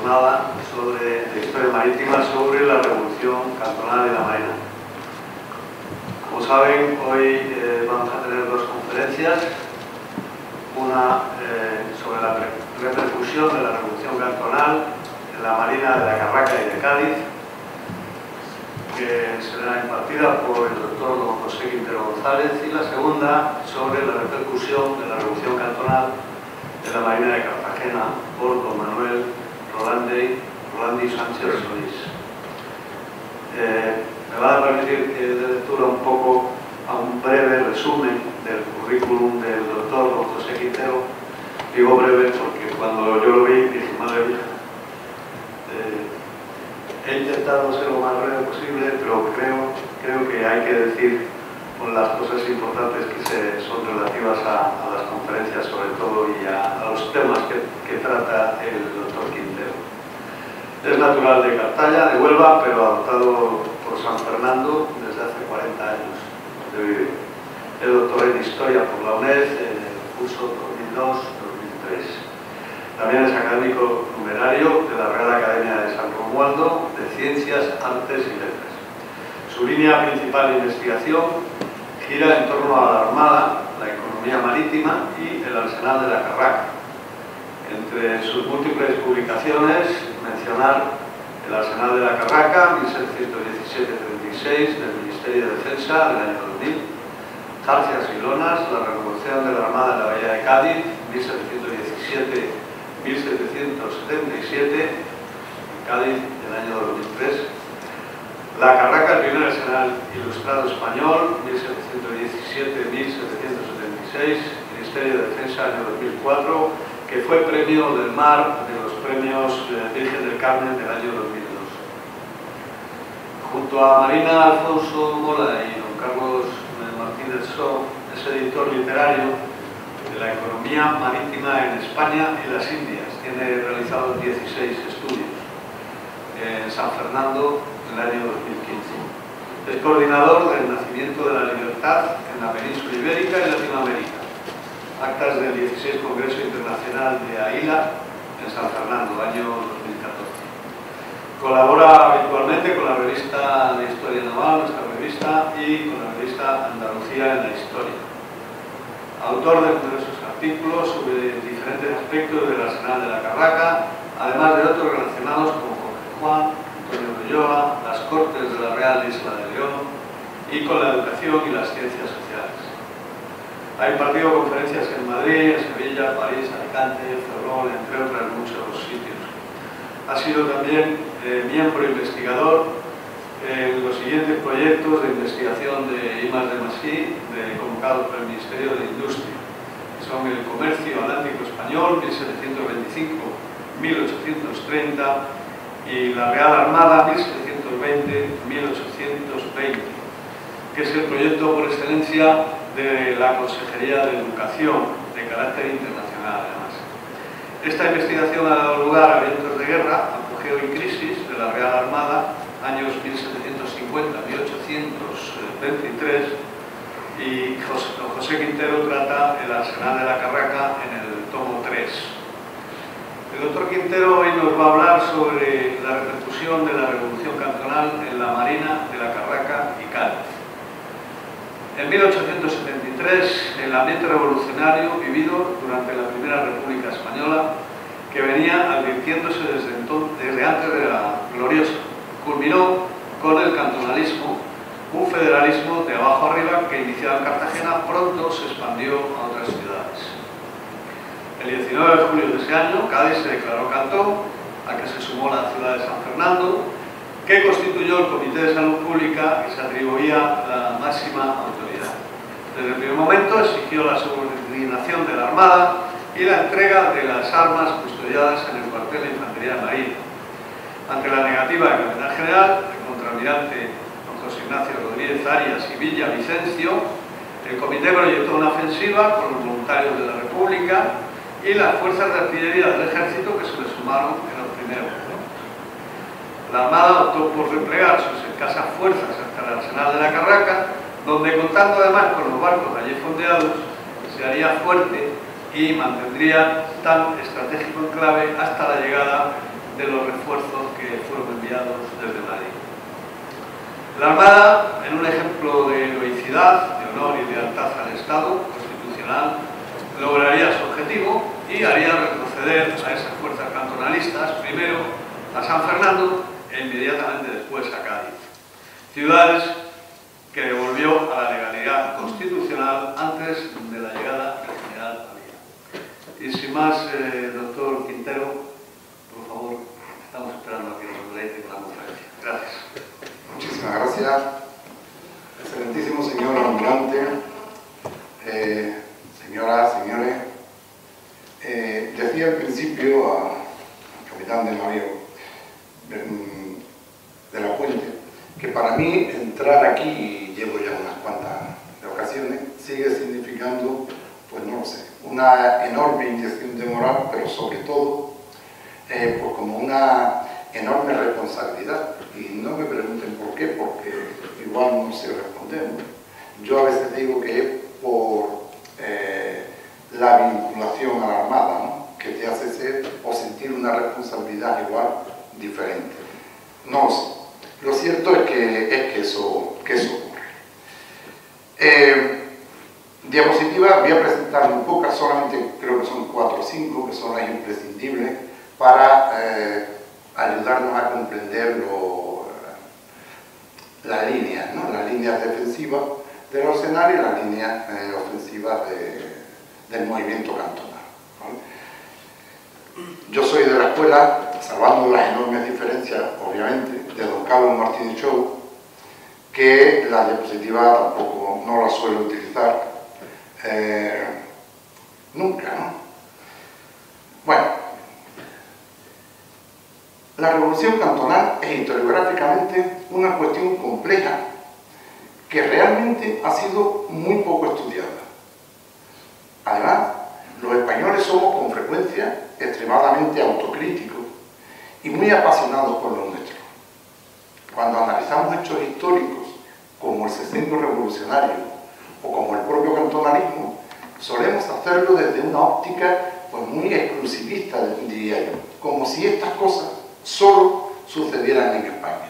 jornada de historia marítima sobre la Revolución Cantonal y la Marina. Como saben, hoy vamos a tener dos conferencias, una sobre la repercusión de la Revolución Cantonal en la Marina de la Carraca y de Cádiz, que será impartida por el doctor don José Quintero González, y la segunda sobre la repercusión de la Revolución Cantonal en la Marina de Cartagena por don Manuel Rolandi Sánchez Solís. Me van a permitir que dé lectura un poco a un breve resumen del currículum del doctor don José Quintero. Digo breve porque cuando yo lo vi dije, madre mía, he intentado ser lo más breve posible, pero creo que hay que decir las cosas importantes que son relativas a las conferencias sobre todo y a los temas que trata el doctor Quintero. Es natural de Cartaya, de Huelva, pero adoptado por San Fernando desde hace 40 años de vivir. Es doctor en Historia por la UNED en el curso 2002-2003. También es académico numerario de la Real Academia de San Romualdo de Ciencias, Artes y Letras. Su línea principal de investigación gira en torno a la Armada, la economía marítima y el arsenal de la Carraca. Entre sus múltiples publicaciones, mencionar el arsenal de la Carraca, 1717-36, del Ministerio de Defensa del año 2000, Jarcias y Lonas, la revolución de la Armada en la Bahía de Cádiz, 1717-1777, Cádiz del año 2003, La Carraca, el primer arsenal ilustrado español, 1717-1776, Ministerio de Defensa, año 2004, que fue premio del mar de los premios Virgen del Carmen del año 2002. Junto a Marina Alfonso Mola y don Carlos Martínez So, es editor literario de la economía marítima en España y las Indias. Tiene realizados 16 estudios en San Fernando en el año 2015. Es coordinador del nacimiento de la libertad en la península ibérica y Latinoamérica. Actas del 16 Congreso Internacional de AILA en San Fernando, año 2014. Colabora habitualmente con la revista de Historia Naval, nuestra revista, y con la revista Andalucía en la Historia. Autor de numerosos artículos sobre diferentes aspectos del arsenal de la Carraca, además de otros relacionados con Jorge Juan, Antonio de Ulloa, las Cortes de la Real Isla de León y con la educación y las ciencias sociales. Ha impartido conferencias en Madrid, en Sevilla, París, Alicante, Ferrol, entre otros muchos sitios. Ha sido también miembro investigador en los siguientes proyectos de investigación de I+D+I convocados por el Ministerio de Industria, que son el Comercio Atlántico Español, 1725-1830, y la Real Armada, 1720-1820, que es el proyecto por excelencia de la Consejería de Educación, de carácter internacional además. Esta investigación ha dado lugar a eventos de guerra, apogeo y crisis de la Real Armada, años 1750-1823, y José Quintero trata el arsenal de la Carraca en el tomo 3. El doctor Quintero hoy nos va a hablar sobre la repercusión de la Revolución Cantonal en la Marina de la Carraca y Cádiz. En 1873, el ambiente revolucionario vivido durante la Primera República Española, que venía advirtiéndose desde antes de la gloriosa, culminó con el cantonalismo, un federalismo de abajo arriba que, iniciado en Cartagena, pronto se expandió a otras ciudades. El 19 de julio de ese año, Cádiz se declaró cantón, a que se sumó la ciudad de San Fernando, que constituyó el Comité de Salud Pública y se atribuía la máxima autoridad. Desde el primer momento exigió la subordinación de la Armada y la entrega de las armas custodiadas en el cuartel de Infantería Marina. Ante la negativa del capitán general, el contraalmirante don José Ignacio Rodríguez Arias y Villavicencio, el comité proyectó una ofensiva con los voluntarios de la República y las fuerzas de artillería del ejército que se le sumaron en los primeros. La Armada optó por replegar sus escasas fuerzas hasta el arsenal de la Carraca, donde, contando además con los barcos allí fondeados, se haría fuerte y mantendría tan estratégico enclave hasta la llegada de los refuerzos que fueron enviados desde Madrid. La Armada, en un ejemplo de heroicidad, de honor y lealtad al Estado constitucional, lograría su objetivo y haría retroceder a esas fuerzas cantonalistas, primero a San Fernando e inmediatamente después a Cádiz, ciudades que devolvió a la legalidad constitucional antes de la llegada del general Pavía. Y sin más, doctor Quintero, por favor, estamos esperando a que nos deleite con la conferencia. Gracias. Muchísimas gracias. Excelentísimo señor almirante, señoras, señores, decía al principio al capitán de navío de la Puente que para mí entrar aquí, y llevo ya unas cuantas ocasiones, sigue significando, pues no lo sé, una enorme inyección de moral, pero sobre todo pues como una enorme responsabilidad. Y no me pregunten por qué, porque igual no sé responder, ¿no? Yo a veces digo que es por la vinculación a la Armada, ¿no?, que te hace ser o sentir una responsabilidad igual diferente. No lo sé. Lo cierto es que eso ocurre. Diapositivas, voy a presentar muy pocas, solamente creo que son 4 o 5, que son las imprescindibles para ayudarnos a comprender las líneas, ¿no?, las líneas defensivas del arsenal y las líneas ofensivas del movimiento cantonal, ¿vale? Yo soy de la escuela, salvando las enormes diferencias, obviamente, de don Carlos Martínez Chou, que la diapositiva tampoco no la suelo utilizar nunca, ¿no? Bueno, la revolución cantonal es historiográficamente una cuestión compleja que realmente ha sido muy poco estudiada. Además, los españoles somos con frecuencia extremadamente autocríticos y muy apasionados por lo nuestro. Cuando analizamos hechos históricos como el sexenio revolucionario o como el propio cantonalismo, solemos hacerlo desde una óptica pues muy exclusivista, diría yo, como si estas cosas solo sucedieran en España.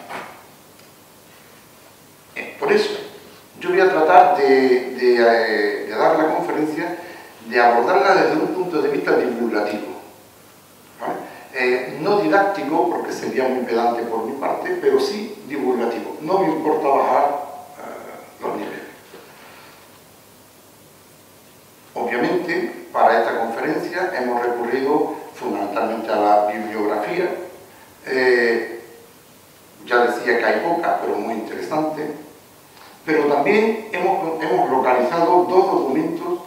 Por eso, yo voy a tratar de dar la conferencia, de abordarla desde un punto de vista divulgativo, ¿vale? No didáctico, porque sería muy pedante por mi parte, pero sí divulgativo. No me importa bajar los niveles. Obviamente, para esta conferencia hemos recurrido fundamentalmente a la bibliografía. Ya decía que hay poca, pero muy interesante. Pero también hemos localizado 2 documentos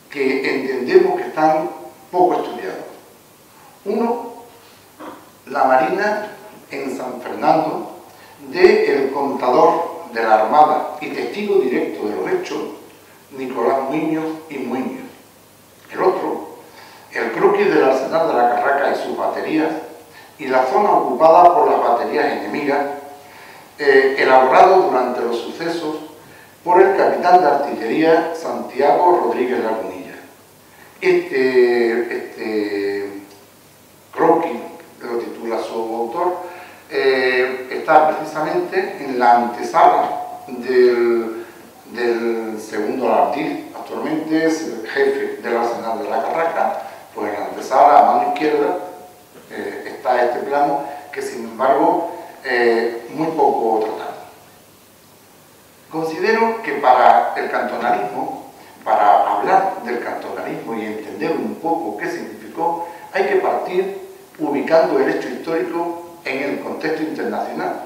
que entendemos que están poco estudiados. Uno, la Marina en San Fernando, del contador de la Armada y testigo directo de los hechos, Nicolás Muñoz y Muñoz. El otro, el croquis del arsenal de la Carraca y sus baterías y la zona ocupada por las baterías enemigas, elaborado durante los sucesos por el capitán de artillería Santiago Rodríguez Lagunilla. Este croquis, lo titula su autor, está precisamente en la antesala del segundo Alardiz. Actualmente es el jefe del arsenal de la Carraca. Pues en la antesala, a mano izquierda, está este plano que, sin embargo, muy poco tratado. Considero que para el cantonalismo, para hablar del cantonalismo y entender un poco qué significó, hay que partir ubicando el hecho histórico en el contexto internacional.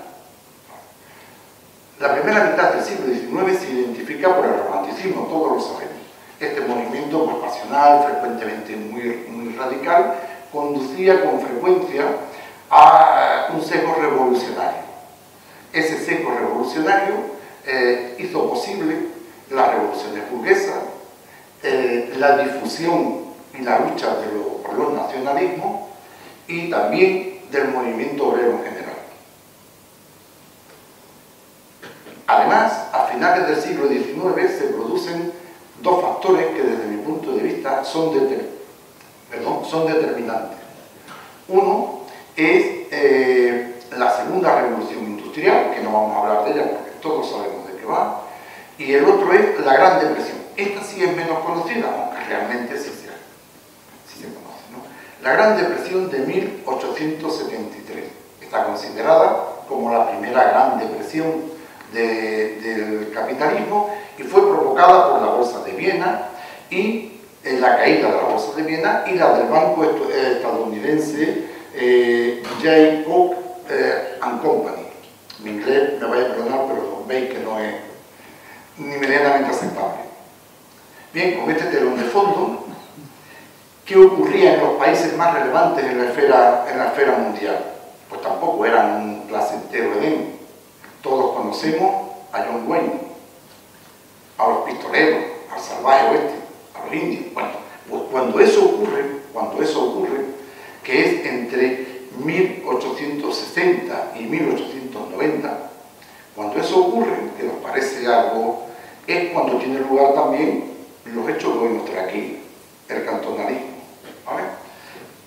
La primera mitad del siglo XIX se identifica por el romanticismo, todos lo sabemos. Este movimiento pues, pasional, frecuentemente muy radical, conducía con frecuencia a un sesgo revolucionario. Ese sesgo revolucionario hizo posible las revoluciones burguesas, la difusión y la lucha por los nacionalismos y también del movimiento obrero en general. Además, a finales del siglo XIX se producen 2 factores que desde mi punto de vista son determinantes. Uno es la segunda revolución industrial, que no vamos a hablar de ella porque todos sabemos de qué va, y el otro es la Gran Depresión. Esta sí es menos conocida, aunque realmente sí se conoce, ¿no? La Gran Depresión de 1873 está considerada como la primera Gran Depresión del capitalismo y fue provocada por la Bolsa de Viena y la caída de la Bolsa de Viena y la del banco estadounidense Jacob and Company. Mi inglés me vaya a perdonar, pero veis que no es ni medianamente aceptable. Bien, con este telón de fondo, ¿qué ocurría en los países más relevantes en la esfera mundial? Pues tampoco eran un placentero Edén. Todos conocemos a John Wayne, a los pistoleros, al salvaje oeste, a los indios. Bueno, pues cuando eso ocurre, que es entre 1860 y 1890, cuando eso ocurre, que nos parece algo, es cuando tiene lugar también los hechos que hoy nos trae aquí, el cantonalismo, ¿vale?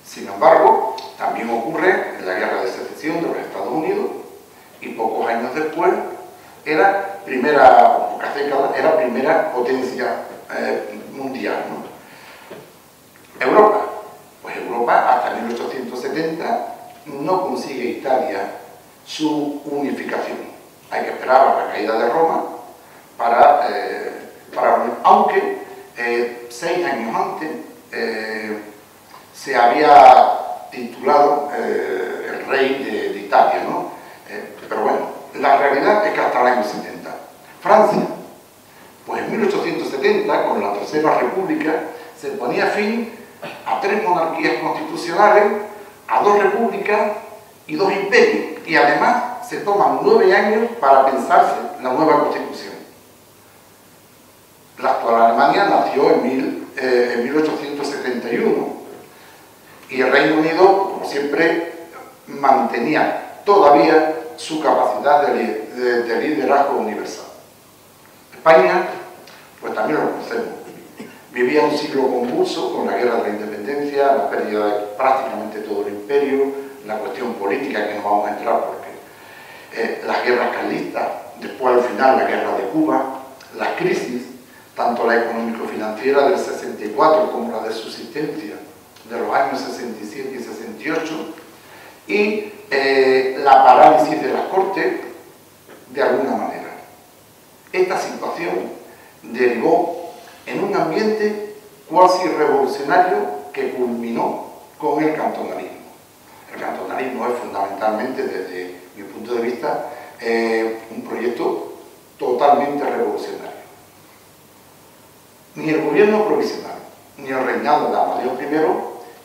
Sin embargo, también ocurre en la Guerra de Secesión de los Estados Unidos y pocos años después era pocas décadas, era primera potencia mundial, ¿no? Europa, pues Europa hasta 1870 no consigue Italia su unificación. Hay que esperar a la caída de Roma aunque 6 años antes se había titulado el rey de Italia, ¿no? Pero bueno, la realidad es que hasta el año 70. Francia, pues en 1870, con la Tercera República, se ponía fin a 3 monarquías constitucionales, a 2 repúblicas y 2 imperios, y además se toman 9 años para pensarse la nueva constitución. La actual Alemania nació en 1871 y el Reino Unido, como siempre, mantenía todavía su capacidad de liderazgo universal. España, pues también lo conocemos, vivía un siglo convulso con la guerra de la independencia, la pérdida de prácticamente todo el imperio, la cuestión política que no vamos a entrar porque las guerras carlistas, después al final la guerra de Cuba, las crisis, tanto la económico-financiera del 64 como la de subsistencia de los años 67 y 68, y la parálisis de las Cortes, de alguna manera. Esta situación derivó en un ambiente cuasi revolucionario que culminó con el cantonalismo. El cantonalismo es fundamentalmente, desde mi punto de vista, un proyecto totalmente revolucionario. Ni el gobierno provisional ni el reinado de Amadeo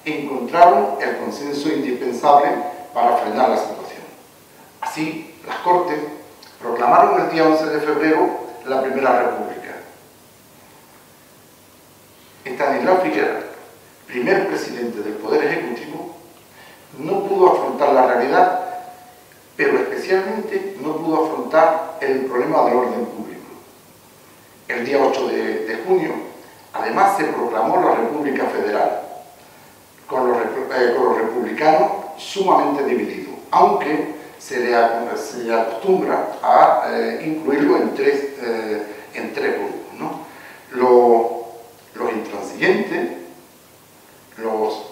I encontraron el consenso indispensable para frenar la situación. Así, las Cortes proclamaron el día 11 de febrero la Primera República. Estanislao Figueras, primer presidente del Poder Ejecutivo, no pudo afrontar la realidad, pero especialmente no pudo afrontar el problema del orden público. El día 8 de junio, además, se proclamó la República Federal, con los republicanos sumamente divididos, aunque se acostumbra a incluirlo en tres grupos, ¿no? Los intransigentes, los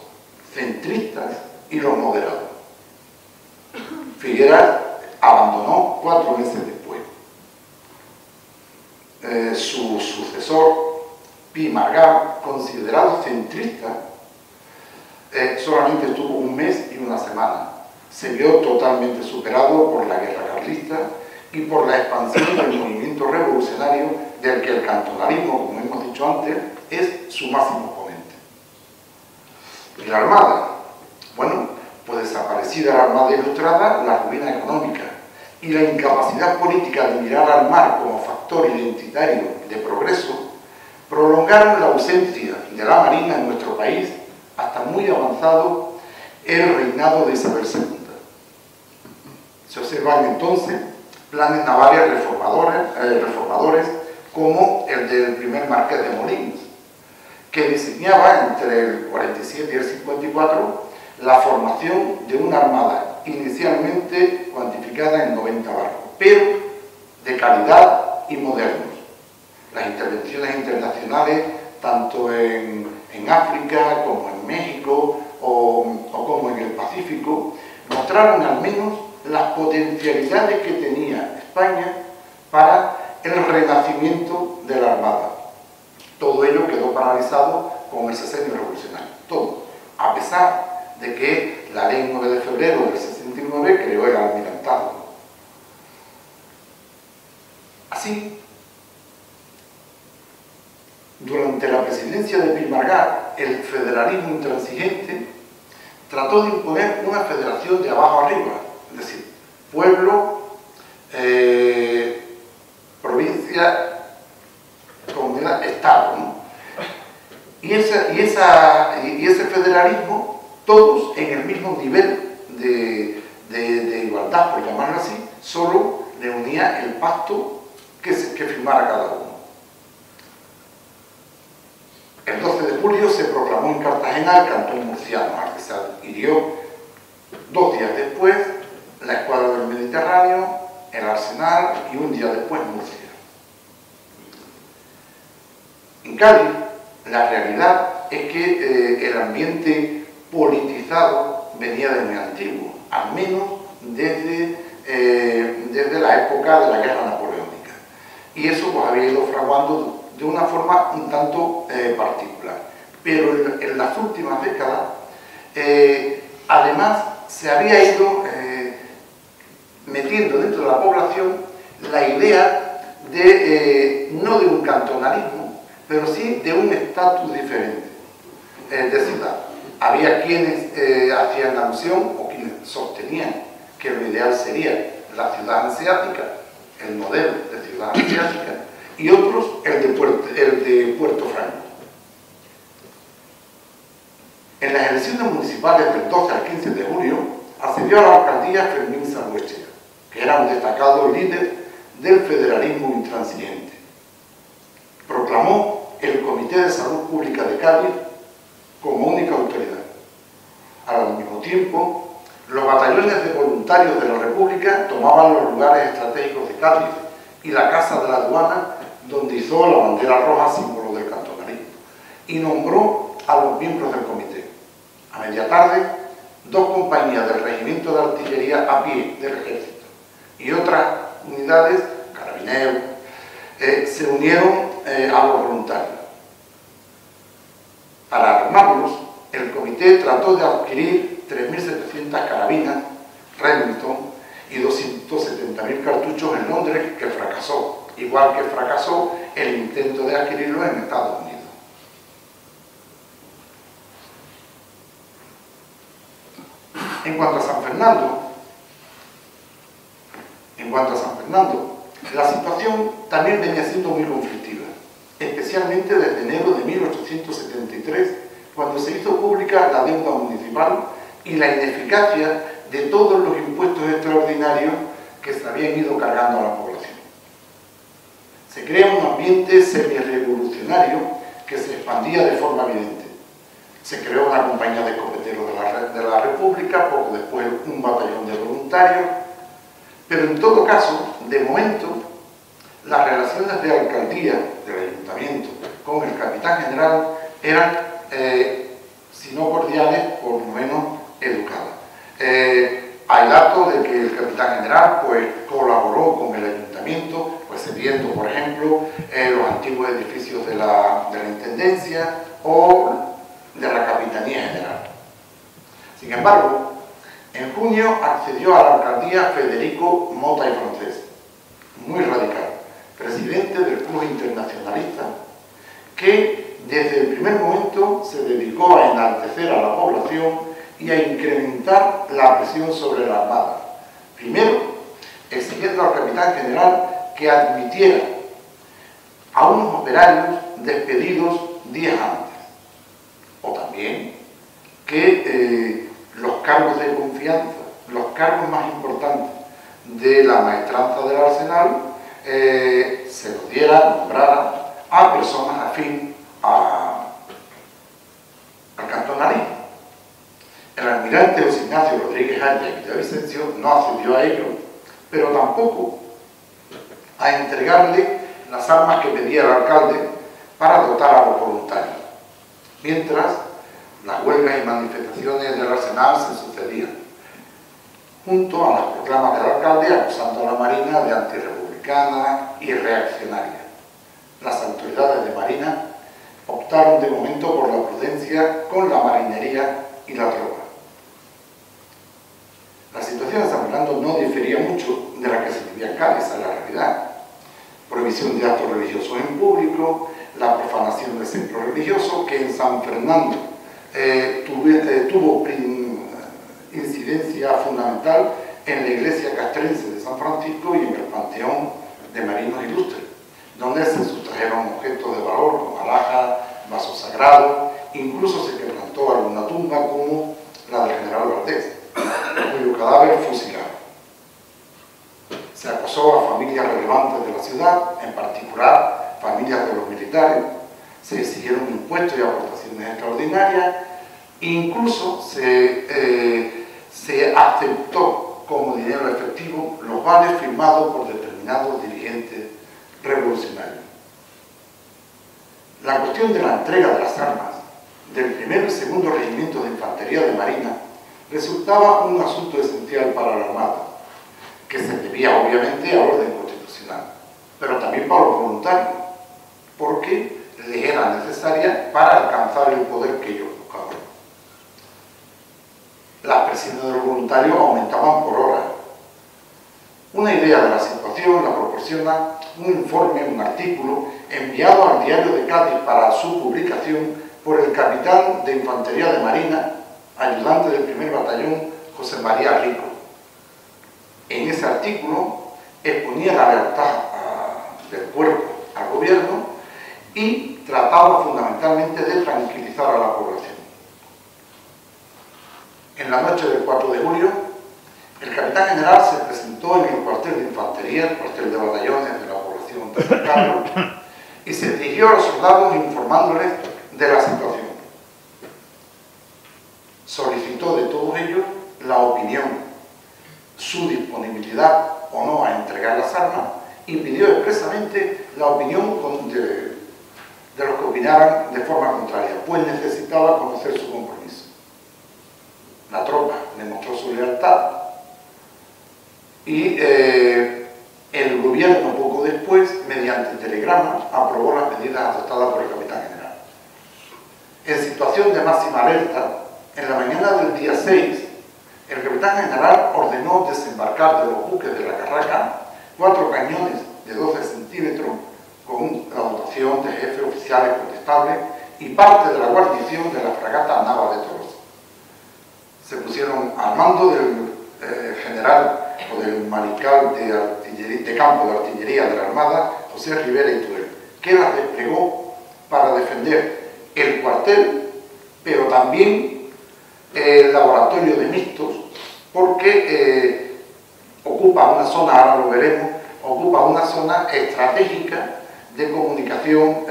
centristas y los moderados. Figueras abandonó 4 meses después. Su sucesor, Pi Margall, considerado centrista, solamente estuvo 1 mes y 1 semana. Se vio totalmente superado por la guerra carlista y por la expansión del movimiento revolucionario del que el cantonalismo, como hemos dicho antes, es su máximo exponente. Y la Armada, bueno, pues desaparecida la Armada Ilustrada, la ruina económica y la incapacidad política de mirar al mar como factor identitario de progreso, prolongaron la ausencia de la Marina en nuestro país hasta muy avanzado el reinado de Isabel II. Se observan entonces planes navales reformadores como el del primer marqués de Molins, que diseñaba entre el 47 y el 54 la formación de una armada inicialmente cuantificada en 90 barcos, pero de calidad y modernos. Las intervenciones internacionales, tanto en África como en México o como en el Pacífico, mostraron al menos las potencialidades que tenía España para el renacimiento de la Armada. Todo ello quedó paralizado con el sexenio revolucionario, todo, a pesar de que la ley 9 de febrero del 69 creó el almirantazgo. Así, durante la presidencia de Pi Margall, el federalismo intransigente trató de imponer una federación de abajo arriba, es decir, pueblo, provincia, comunidad, estado, ¿no? Y ese federalismo, todos en el mismo nivel de igualdad, por llamarlo así, solo le unía el pacto que firmara cada uno. El 12 de julio se proclamó en Cartagena el cantón murciano, al que se adhirió 2 días después la Escuadra del Mediterráneo, el Arsenal y un día después Murcia. En Cádiz, la realidad es que el ambiente politizado venía de muy antiguo, al menos desde la época de la Guerra Napoleónica. Y eso pues había ido fraguando de una forma un tanto particular. Pero en las últimas décadas, además, se había ido metiendo dentro de la población la idea de, no de un cantonalismo, pero sí de un estatus diferente de ciudad. Había quienes hacían alusión o quienes sostenían que lo ideal sería la ciudad hanseática, el modelo de ciudad hanseática, y otros el de Puerto Franco. En las elecciones municipales del 12 al 15 de julio accedió a la alcaldía Fermín Salhuechea, que era un destacado líder del federalismo intransigente. Proclamó el Comité de Salud Pública de Cádiz como única autoridad. Al mismo tiempo, los batallones de voluntarios de la República tomaban los lugares estratégicos de Cádiz y la Casa de la Aduana, donde hizo la bandera roja, símbolo del cantonalismo, y nombró a los miembros del comité. A media tarde, 2 compañías del Regimiento de Artillería a pie del Ejército y otras unidades, carabineros, se unieron a los voluntarios. Para armarlos, el comité trató de adquirir 3.700 carabinas Remington y 270.000 cartuchos en Londres, que fracasó, igual que fracasó el intento de adquirirlos en Estados Unidos. En cuanto a San Fernando, la situación también venía siendo muy conflictiva, especialmente desde enero de 1873, cuando se hizo pública la deuda municipal y la ineficacia de todos los impuestos extraordinarios que se habían ido cargando a la población. Se crea un ambiente semi-revolucionario que se expandía de forma evidente. Se creó una compañía de escopeteros de la República, poco después un batallón de voluntarios, pero en todo caso, de momento, las relaciones de alcaldía, del ayuntamiento, con el capitán general eran, si no cordiales, por lo menos educadas. Hay datos de que el capitán general pues, colaboró con el ayuntamiento, pues cediendo, por ejemplo, los antiguos edificios de la Intendencia o de la Capitanía General. Sin embargo, en junio accedió a la alcaldía Federico Mota y Francés, muy radical, presidente del Club Internacionalista, que desde el primer momento se dedicó a enaltecer a la población y a incrementar la presión sobre la Armada. Primero, exigiendo al capitán general que admitiera a unos operarios despedidos días antes, o también que los cargos de confianza, los cargos más importantes de la maestranza del Arsenal, se los diera, nombrara a personas afín al cantonalismo. El almirante José Ignacio Rodríguez Haya y Villavicencio no accedió a ello, pero tampoco a entregarle las armas que pedía el alcalde para dotar a los voluntarios, mientras las huelgas y manifestaciones del Arsenal se sucedían, junto a las proclamas del alcalde acusando a la Marina de antirrepublicana y reaccionaria. Las autoridades de Marina optaron de momento por la prudencia con la marinería y la tropa. La situación en San Fernando no difería mucho de la que se vivía en Cádiz, esa es la realidad. Prohibición de actos religiosos en público, la profanación de centros religiosos, que en San Fernando tuvo incidencia fundamental en la iglesia castrense de San Francisco y en el panteón de marinos ilustres, donde se sustrajeron objetos de valor como alhajas, vasos sagrados, incluso se quebrantó alguna tumba como la del general Valdés, cuyo cadáver fusilaron. Se acosó a familias relevantes de la ciudad, en particular familias de los militares, se exigieron impuestos y aportaciones extraordinarias, incluso se aceptó como dinero efectivo los vales firmados por determinados dirigentes revolucionarios. La cuestión de la entrega de las armas del primero y segundo regimiento de infantería de Marina resultaba un asunto esencial para la Armada, que se debía obviamente al orden constitucional, pero también para los voluntarios, porque les era necesaria para alcanzar el poder que ellos buscaban. Las presiones de los voluntarios aumentaban por hora. Una idea de la situación la proporciona un informe, un artículo, enviado al Diario de Cádiz para su publicación por el capitán de Infantería de Marina, ayudante del primer batallón, José María Rico. En ese artículo exponía la lealtad del cuerpo al gobierno y trataba fundamentalmente de tranquilizar a la población. En la noche del 4 de julio, el capitán general se presentó en el cuartel de infantería, el cuartel de batallones de la población de San Carlos, y se dirigió a los soldados informándoles de la situación. Solicitó de todos ellos la opinión, su disponibilidad o no a entregar las armas, y pidió expresamente la opinión de los que opinaran de forma contraria, pues necesitaba conocer su compromiso. La tropa demostró su lealtad y el gobierno poco después, mediante telegrama, aprobó las medidas adoptadas por el capitán general. En situación de máxima alerta, en la mañana del día 6, el capitán general ordenó desembarcar de los buques de la Carraca 4 cañones de 12 centímetros con la dotación de jefes oficiales contestables y parte de la guarnición de la fragata Nava de Tolosa. Se pusieron al mando del general o del mariscal de campo de artillería de la Armada, José Rivera y Turel, que las desplegó para defender el cuartel, pero también el laboratorio de mixtos, porque ocupa una zona, ahora lo veremos, ocupa una zona estratégica de comunicación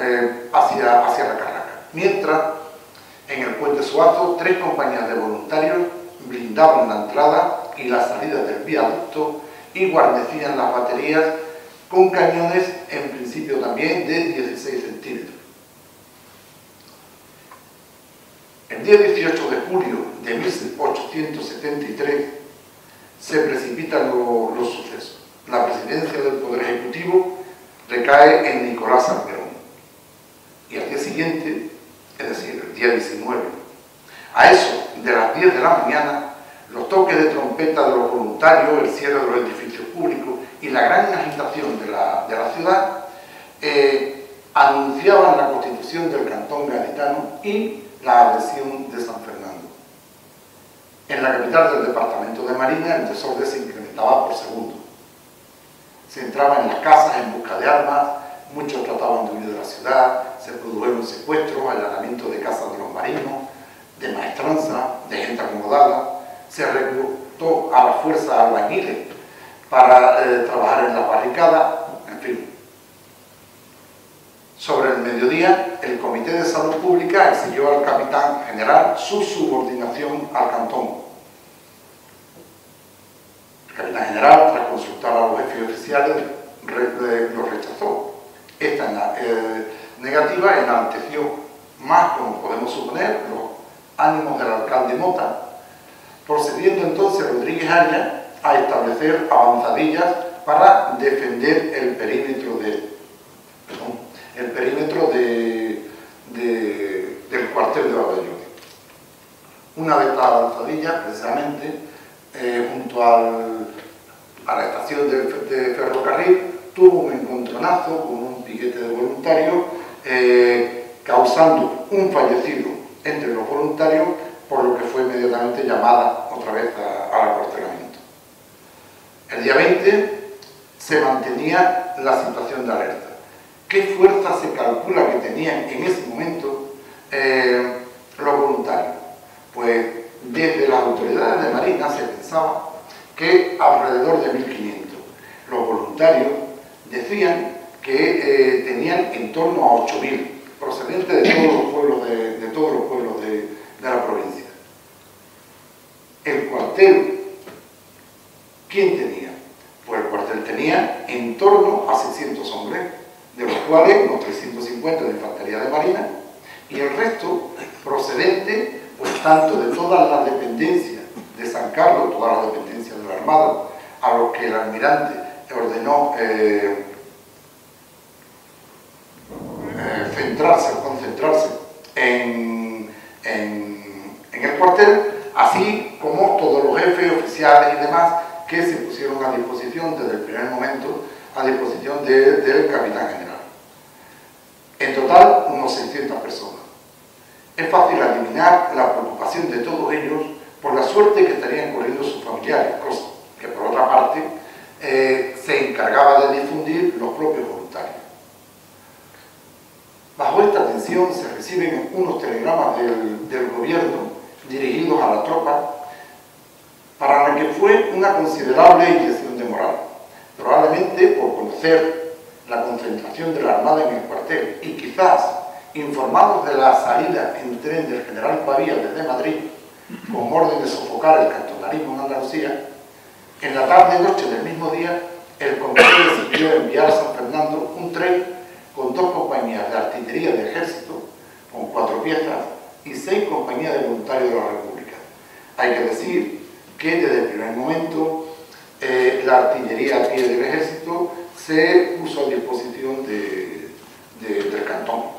hacia la Carraca. Mientras, en el puente Suazo, 3 compañías de voluntarios blindaban la entrada y la salida del viaducto y guarnecían las baterías con cañones, en principio también de 16 centímetros. El día 18 de julio de 1873 se precipitan los sucesos. La presidencia del Poder Ejecutivo recae en Nicolás Salmerón. Y al día siguiente, es decir, el día 19, a eso de las 10 de la mañana, los toques de trompeta de los voluntarios, el cierre de los edificios públicos y la gran agitación de la ciudad anunciaban la constitución del Cantón Gaditano y la adhesión de San Fernando. En la capital del departamento de Marina, el desorden se incrementaba por segundo. Se entraba en las casas en busca de armas, muchos trataban de huir de la ciudad, se produjeron secuestros, allanamientos de casas de los marinos, de maestranza, de gente acomodada, se reclutó a la fuerza albañiles para trabajar en las barricadas, en fin. Sobre el mediodía, el Comité de Salud Pública exigió al capitán general su subordinación al cantón. El capitán general, tras consultar a los jefes oficiales, lo rechazó. Esta negativa enalteció más, como podemos suponer, los ánimos del alcalde Mota, procediendo entonces Rodríguez Arias a establecer avanzadillas para defender el perímetro del cuartel de Valladolid. Una de estas avanzadillas, precisamente, junto a la estación de ferrocarril, tuvo un encontronazo con un piquete de voluntarios, causando un fallecido entre los voluntarios, por lo que fue inmediatamente llamada otra vez al acuartelamiento. El día 20 se mantenía la situación de alerta. ¿Qué fuerza se calcula que tenían en ese momento los voluntarios? Pues desde las autoridades de Marina se pensaba que alrededor de 1.500. Los voluntarios decían que tenían en torno a 8.000, procedentes de todos los pueblos de la provincia. El cuartel, ¿quién tenía? Pues el cuartel tenía en torno a 600 hombres, de los cuales unos 350 de infantería de marina y el resto procedente, pues tanto de todas las dependencias de San Carlos, todas las dependencias de la Armada, a los que el almirante ordenó concentrarse en el cuartel, así como todos los jefes, oficiales y demás que se pusieron a disposición desde el primer momento, a disposición del capitán general. En total, unos 600 personas. Es fácil adivinar la preocupación de todos ellos por la suerte que estarían corriendo sus familiares, cosa que por otra parte se encargaba de difundir los propios voluntarios. Bajo esta tensión se reciben unos telegramas del gobierno dirigidos a la tropa, para la que fue una considerable inyección de moral, probablemente por conocer la concentración de la Armada en el cuartel y quizás informados de la salida en tren del general Pavía desde Madrid con orden de sofocar el cantonalismo en Andalucía. En la tarde-noche del mismo día, el comité decidió enviar a San Fernando un tren con 2 compañías de artillería del ejército, con 4 piezas, y 6 compañías de voluntarios de la República. Hay que decir que desde el primer momento la artillería a pie del ejército se puso a disposición del cantón.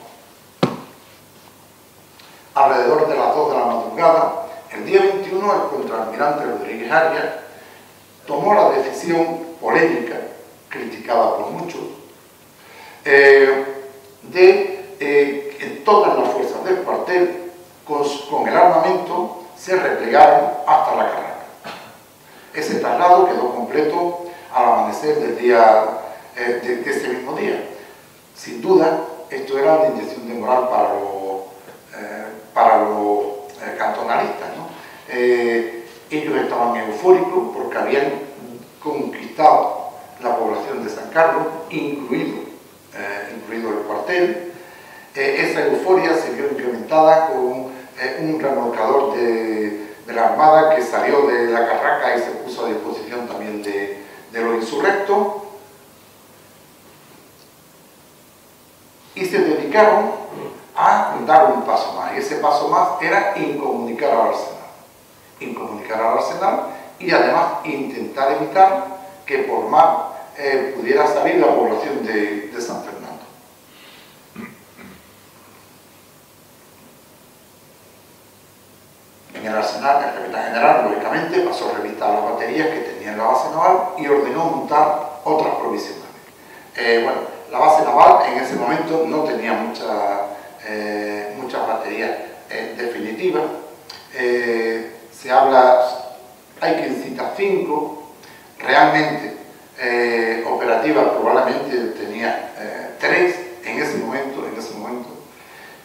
Alrededor de las 2 de la madrugada, el día 21, el contraalmirante Rodríguez Arias tomó la decisión polémica, criticada por muchos, de que todas las fuerzas del cuartel, con el armamento, se replegaron hasta la Carraca. Ese traslado quedó completo al amanecer del día, de ese mismo día. Sin duda, esto era una inyección de moral para los cantonalistas, ¿no? Ellos estaban eufóricos porque habían conquistado la población de San Carlos, incluido el cuartel. Esa euforia se vio incrementada con un remolcador de la Armada que salió de la Carraca y se puso a disposición también de los insurrectos, y se dedicaron a dar un paso más, y ese paso más era incomunicar al arsenal y además intentar evitar que por mar pudiera salir la población de San Fernando. En el arsenal, el capitán general, lógicamente, pasó a revistar las baterías que tenía en la base naval y ordenó montar otras provisionales. Bueno, la base naval en ese momento no tenía muchas baterías definitivas. Se habla, hay quien cita 5, realmente operativas probablemente tenía 3 en ese momento,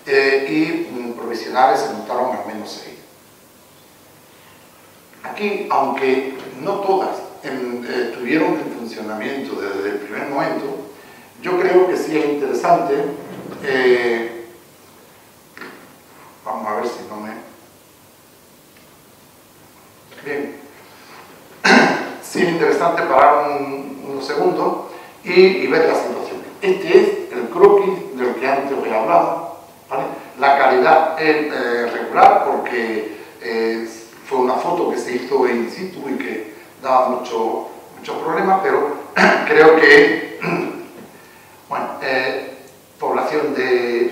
y provisionales se montaron al menos 6. Aquí, aunque no todas estuvieron en funcionamiento desde el primer momento, yo creo que sí es interesante Vamos a ver si no me... Bien. Sí, es interesante parar unos segundos y ver la situación. Este es el croquis del que antes os he hablado, ¿vale? La calidad es regular porque fue una foto que se hizo in situ y que daba muchos problemas, pero creo que, bueno, población de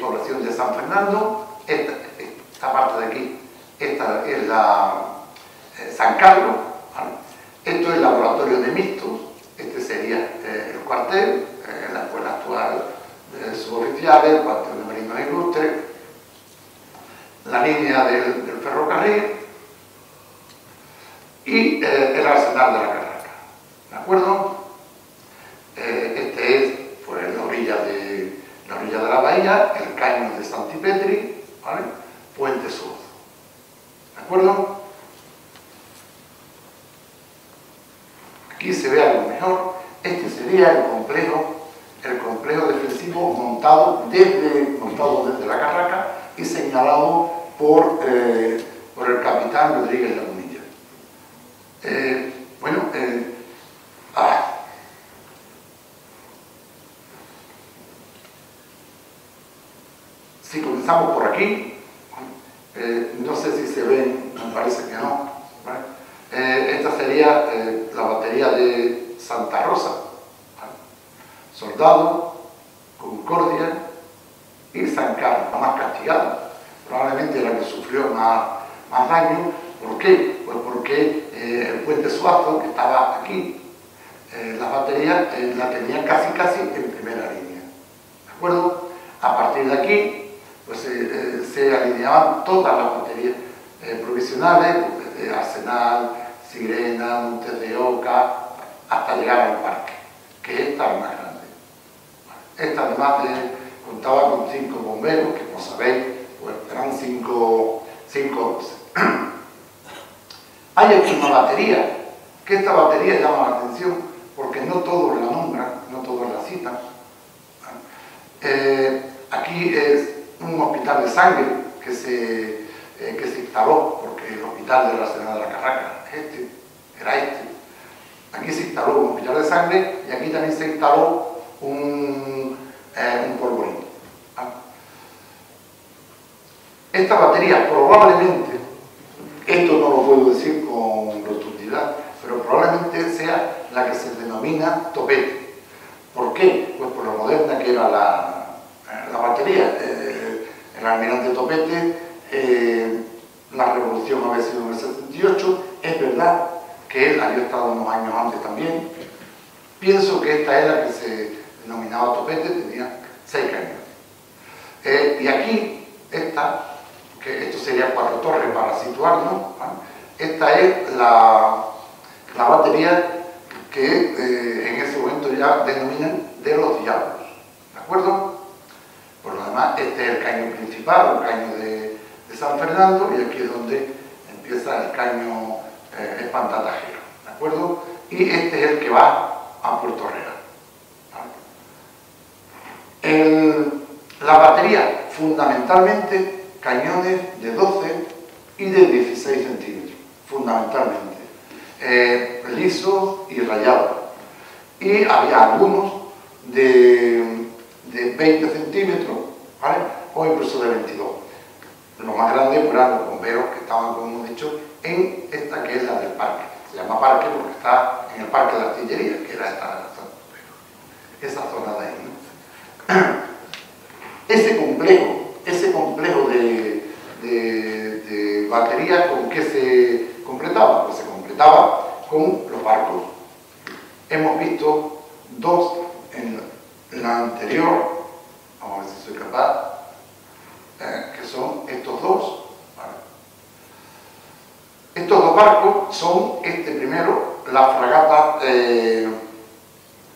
San Fernando, esta parte de aquí, esta es la San Carlos, ¿vale? Esto es el laboratorio de mixtos, este sería el cuartel, la escuela actual de suboficiales, el cuartel de marinos ilustres, la línea del ferrocarril y el arsenal de la Carraca, ¿de acuerdo? Este es pues, la orilla de la bahía, el caño de Santipetri, ¿vale? Puente Sur, ¿de acuerdo? Aquí se ve algo mejor. Este sería el complejo defensivo montado desde la Carraca y señalado por el capitán Rodríguez Lagunilla. Si comenzamos por aquí, no sé si se ven, me parece que no, ¿vale? Esta sería la batería de Santa Rosa, ¿vale? Soldado, Concordia y San Carlos, la más castigada, probablemente la que sufrió más daño. ¿Por qué? Pues porque el puente Suazo, que estaba aquí, las baterías la tenían casi en primera línea, ¿de acuerdo? A partir de aquí pues se alineaban todas las baterías provisionales, Arsenal, Sirena, Montes de Oca, hasta llegar al parque, que es esta la más grande. Esta además contaba con 5 bomberos, que como sabéis, pues eran 5 12. Hay aquí una batería, que esta batería llama la atención, porque no todos la nombran, no todos la citan. Aquí es un hospital de sangre que se instaló, porque el hospital de la Arsenal de la Carraca era este. Aquí se instaló un hospital de sangre y aquí también se instaló un polvorín. Esta batería probablemente, esto no lo puedo decir con rotundidad, pero probablemente sea la que se denomina Topete. ¿Por qué? Pues por lo moderna que era la batería. El almirante Topete, la revolución había sido en el 78, es verdad que él había estado unos años antes también. Pienso que esta es la que se denominaba Topete, tenía 6 cañones. Y aquí, que esto sería 4 torres para situarnos, ¿vale? Esta es la batería que en ese momento ya denominan de los Diablos, ¿de acuerdo? Por lo demás, este es el caño principal, el caño de San Fernando, y aquí es donde empieza el caño Espantatajero, ¿de acuerdo? Y este es el que va a Puerto Real, ¿vale? La batería, fundamentalmente, cañones de 12 y de 16 centímetros, fundamentalmente, lisos y rayados. Y había algunos de 20 centímetros, ¿vale? O incluso de 22. Los más grandes eran los bomberos que estaban, como hemos dicho, en esta que es la del parque. Se llama parque porque está en el parque de la artillería, que era esa zona de ahí, ¿no? Ese complejo de baterías, ¿con qué se completaba? Pues se completaba con los barcos. Hemos visto 2 en la anterior, vamos a ver si soy capaz, que son estos 2, ¿vale? Estos 2 barcos son, este primero, la fragata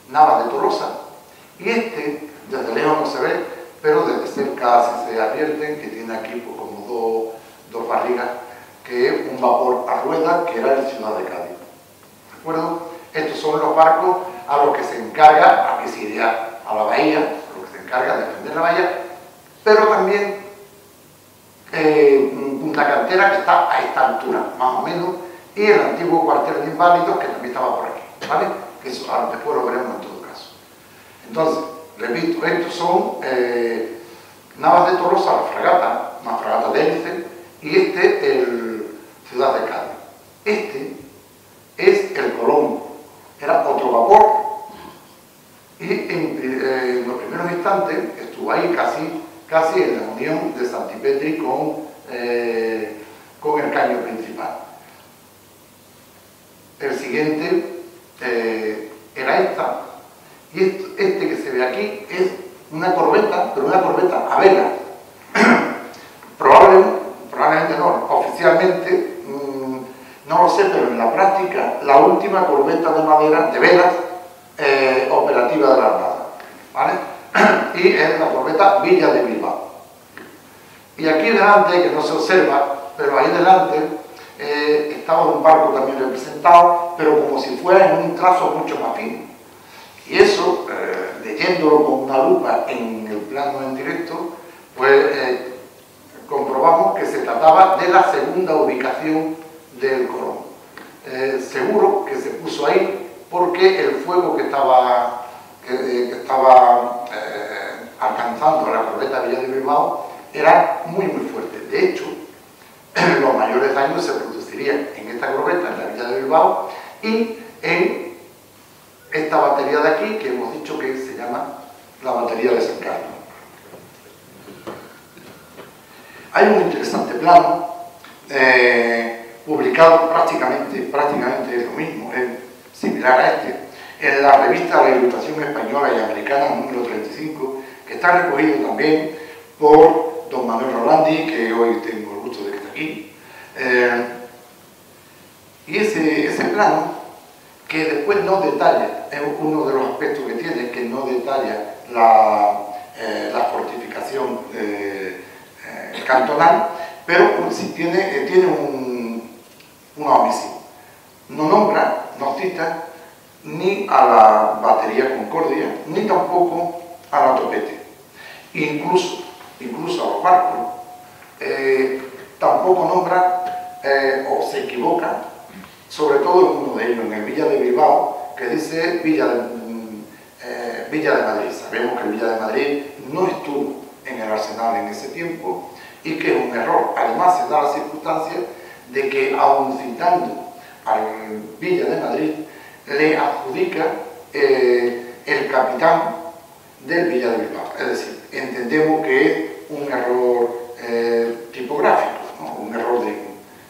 Navas de Tolosa, y este, desde lejos no se ve, pero desde cerca sí se advierten que tiene aquí pues, como dos barrigas, que es un vapor a ruedas que era el Ciudad de Cádiz, ¿de acuerdo? Estos son los barcos a los que se encarga, aquí se iría a la bahía, a los que se encarga de defender la bahía, pero también Punta Cantera, que está a esta altura, más o menos, y el antiguo cuartel de inválidos, que también estaba por aquí, ¿vale? Que eso después lo veremos en todo caso. Entonces, repito, estos son Navas de Tolosa, la fragata, una fragata de hélice, y este el Ciudad de Cádiz. Este es el Colombo, era otro vapor, y en los primeros instantes estuvo ahí casi en la unión de Santipetri con el caño principal. El siguiente era esta, y este que se ve aquí es una corbeta, pero una corbeta a vela. Probablemente no, oficialmente no lo sé, pero en la práctica la última corbeta de madera, de velas, operativa de la Armada, ¿vale? Y es la corbeta Villa de Bilbao. Y aquí delante, que no se observa, pero ahí delante estaba un barco también representado, pero como si fuera en un trazo mucho más fino. Y eso, leyéndolo con una lupa en el plano en directo, pues comprobamos que se trataba de la segunda ubicación del Colombo. Seguro que se puso ahí porque el fuego que estaba alcanzando la corbeta Villa de Bilbao era muy fuerte. De hecho, los mayores daños se producirían en esta corbeta, en la Villa de Bilbao, y en esta batería de aquí, que hemos dicho que se llama la batería de San Carlos. Hay un interesante plano, publicado prácticamente lo mismo, similar a este, en la revista La Ilustración Española y Americana, número 35, que está recogido también por don Manuel Rolandi, que hoy tengo el gusto de que esté aquí. Y ese plano, que después no detalla, es uno de los aspectos que tiene, que no detalla la fortificación cantonal, pero sí tiene una omisión. No nombra, no cita ni a la batería Concordia, ni tampoco a la Topete. Incluso a los barcos, tampoco nombra o se equivoca, sobre todo en uno de ellos, en el Villa de Bilbao, que dice Villa de Madrid. Sabemos que el Villa de Madrid no estuvo en el arsenal en ese tiempo y que es un error. Además, se da la circunstancia de que, aun citando al Villa de Madrid, le adjudica el capitán del Villa de Bilbao. Es decir, entendemos que es un error tipográfico, ¿no? un error de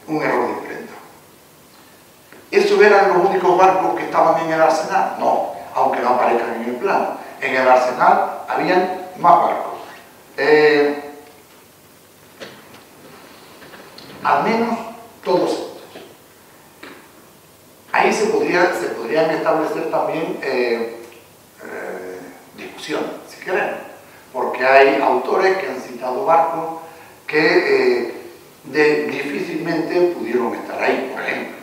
imprenta. ¿Esos eran los únicos barcos que estaban en el arsenal? No, aunque no aparezcan en el plano. En el arsenal habían más barcos. Al menos todos estos. Ahí se podrían establecer también discusiones, si queremos, porque hay autores que han citado barcos que difícilmente pudieron estar ahí. Por ejemplo,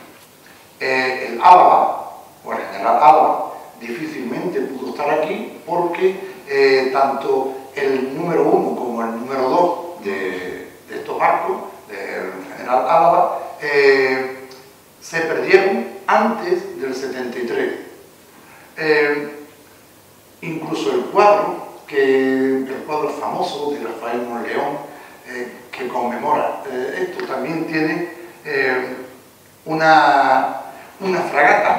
el Álava, o el general Álava, difícilmente pudo estar aquí porque tanto el número 1 como el número 2 de estos barcos, del general Álava, se perdieron antes del 73. Incluso el cuadro famoso de Rafael Monleón, que conmemora esto, también tiene una fragata,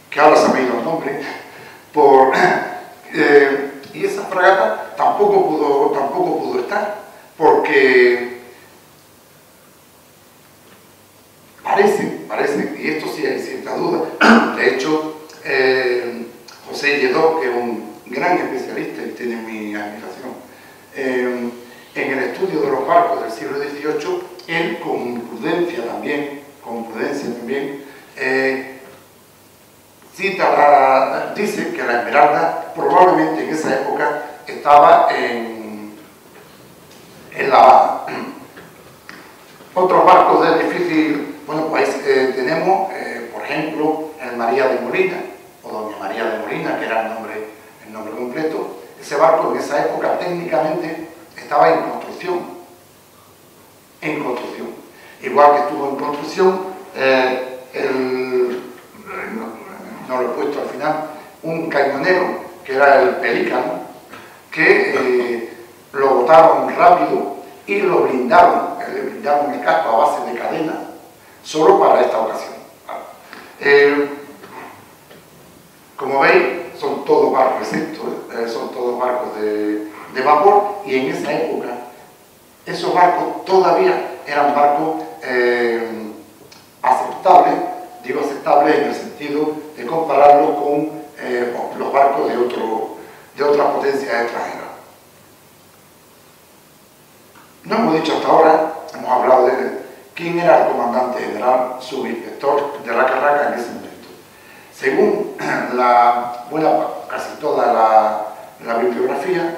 que ahora se me ha ido el nombre, y esa fragata tampoco pudo estar, porque parece, y esto sí hay cierta duda. De hecho, José Lledó, que es un gran especialista y tiene mi admiración en el estudio de los barcos del siglo XVIII, él con prudencia también, dice que la Esmeralda probablemente en esa época estaba en La Habana. Otros barcos de difícil, bueno, pues tenemos, por ejemplo, el María de Molina, o Doña María de Molina, que era el nombre completo. Ese barco en esa época técnicamente estaba en construcción. En construcción. Igual que estuvo en construcción no lo he puesto al final, un cañonero, que era el Pelícano, que lo botaron rápido y lo blindaron, le blindaron el casco a base de cadena, solo para esta ocasión. Como veis, son todos barcos, son todos barcos de vapor, y en esa época esos barcos todavía eran barcos aceptables, digo aceptables en el sentido de compararlos con los barcos de otras potencias extranjeras. No hemos dicho hasta ahora, hemos hablado de quién era el comandante general, subinspector de la Carraca en ese momento. Según casi toda la bibliografía,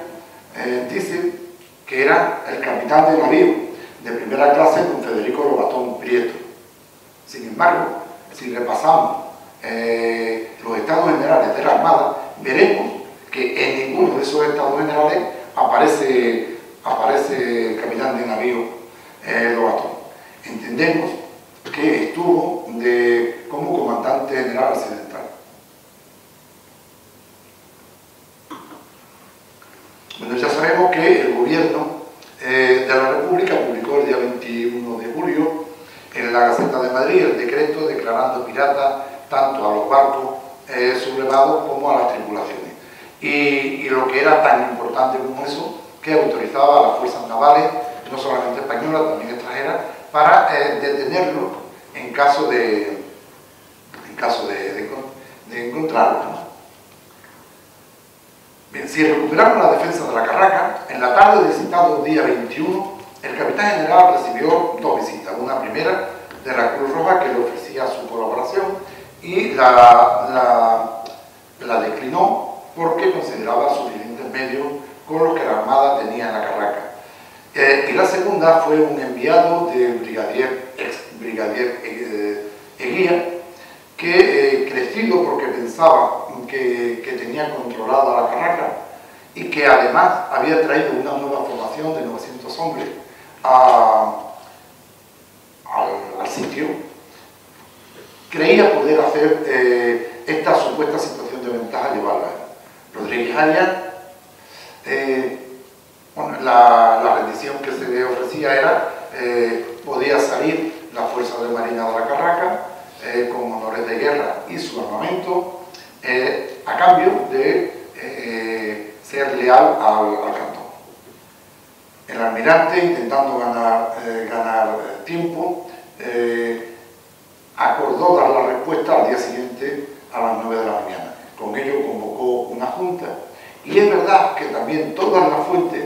dice que era el capitán de navío de primera clase, don Federico Lobatón Prieto. Sin embargo, si repasamos los estados generales de la Armada, veremos que en ninguno de esos estados generales aparece el capitán de navío Lobatón. Entendemos que estuvo como comandante general occidental. Bueno, ya sabemos que el gobierno de la República publicó el día 21 de julio en la Gaceta de Madrid el decreto declarando piratas tanto a los barcos sublevados como a las tripulaciones. Y lo que era tan importante como eso, que autorizaba a las fuerzas navales, no solamente españolas, también extranjeras, para detenerlo en caso de encontrarlo, ¿no? Bien, si recuperamos la defensa de la Carraca, en la tarde del citado día 21, el capitán general recibió dos visitas. Una primera de la Cruz Roja, que le ofrecía su colaboración, y la declinó porque consideraba suficientes medios con los que la Armada tenía en la Carraca. Y la segunda fue un enviado del ex brigadier Eguía, que crecido porque pensaba que tenía controlada la Carraca y que además había traído una nueva formación de 900 hombres al sitio, creía poder hacer esta supuesta situación de ventaja llevarla. Rodríguez Arias, la rendición que se le ofrecía era podía salir la Fuerza de Marina de la Carraca con honores de guerra y su armamento a cambio de ser leal al cantón. El almirante, intentando ganar tiempo, acordó dar la respuesta al día siguiente a las 9 de la mañana. Con ello convocó una junta, y es verdad que también todas las fuentes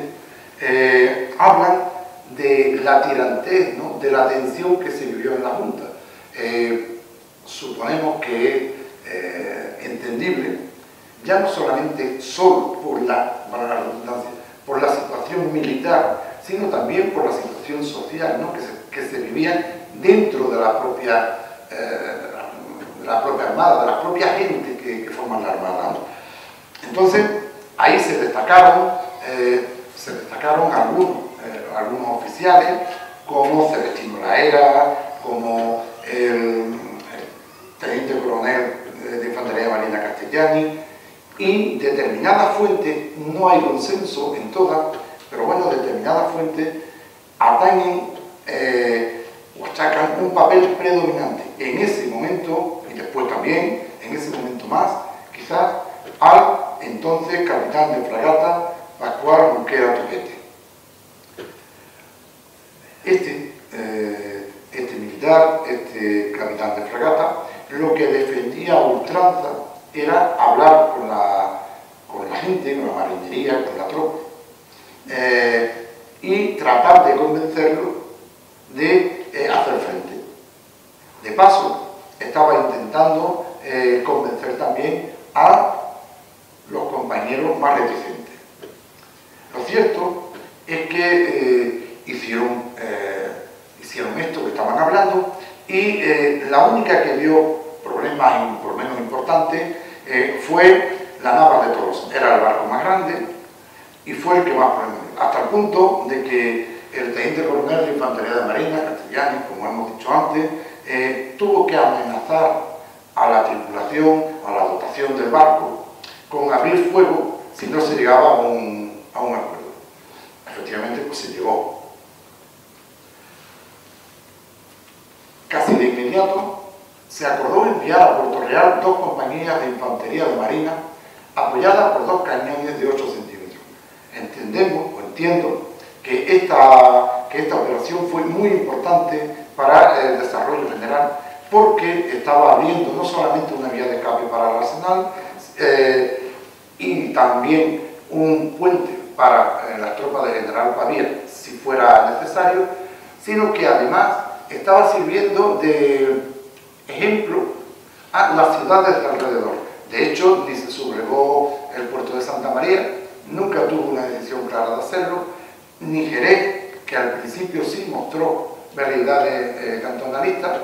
hablan de la tirantez, ¿no?, de la tensión que se vivió en la junta. Suponemos que es entendible, ya no solamente solo por la situación militar, sino también por la situación social, ¿no?, que se vivía dentro de la propia Armada, de la propia gente que forman la Armada, ¿no? Entonces, ahí se destacaron algunos oficiales, como Celestino Laera, como el teniente coronel de Infantería Marina Castellani, y determinadas fuentes, no hay consenso en todas, pero bueno, determinadas fuentes atañen o achacan un papel predominante en ese momento, y después también, en ese momento más, quizás, al entonces capitán de fragata Pascual Mosquera Topete. Este militar, este capitán de fragata, lo que defendía a ultranza era hablar con la gente, con la marinería, con la tropa, y tratar de convencerlo de hacer frente. De paso, estaba intentando convencer también a los compañeros más reticentes. Lo cierto es que hicieron esto que estaban hablando, y la única que dio problemas por menos importantes fue la Nava de Tolosa. Era el barco más grande y fue el que más problemas dio. hasta el punto de que el teniente coronel de Infantería de Marina, Castellanos, como hemos dicho antes, tuvo que amenazar a la tripulación, a la dotación del barco, con abrir fuego si no se llegaba a un acuerdo. Efectivamente, pues se llegó. Casi de inmediato se acordó enviar a Puerto Real 2 compañías de infantería de marina apoyadas por 2 cañones de 8 centímetros. Entiendo que esta operación fue muy importante para el desarrollo general, porque estaba abriendo no solamente una vía de escape para el arsenal y también un puente para las tropas de General Pavía, si fuera necesario, sino que además estaba sirviendo de ejemplo a las ciudades de alrededor. De hecho, ni se sublevó el puerto de Santa María, nunca tuvo una decisión clara de hacerlo, ni Jerez, que al principio sí mostró realidades cantonalistas,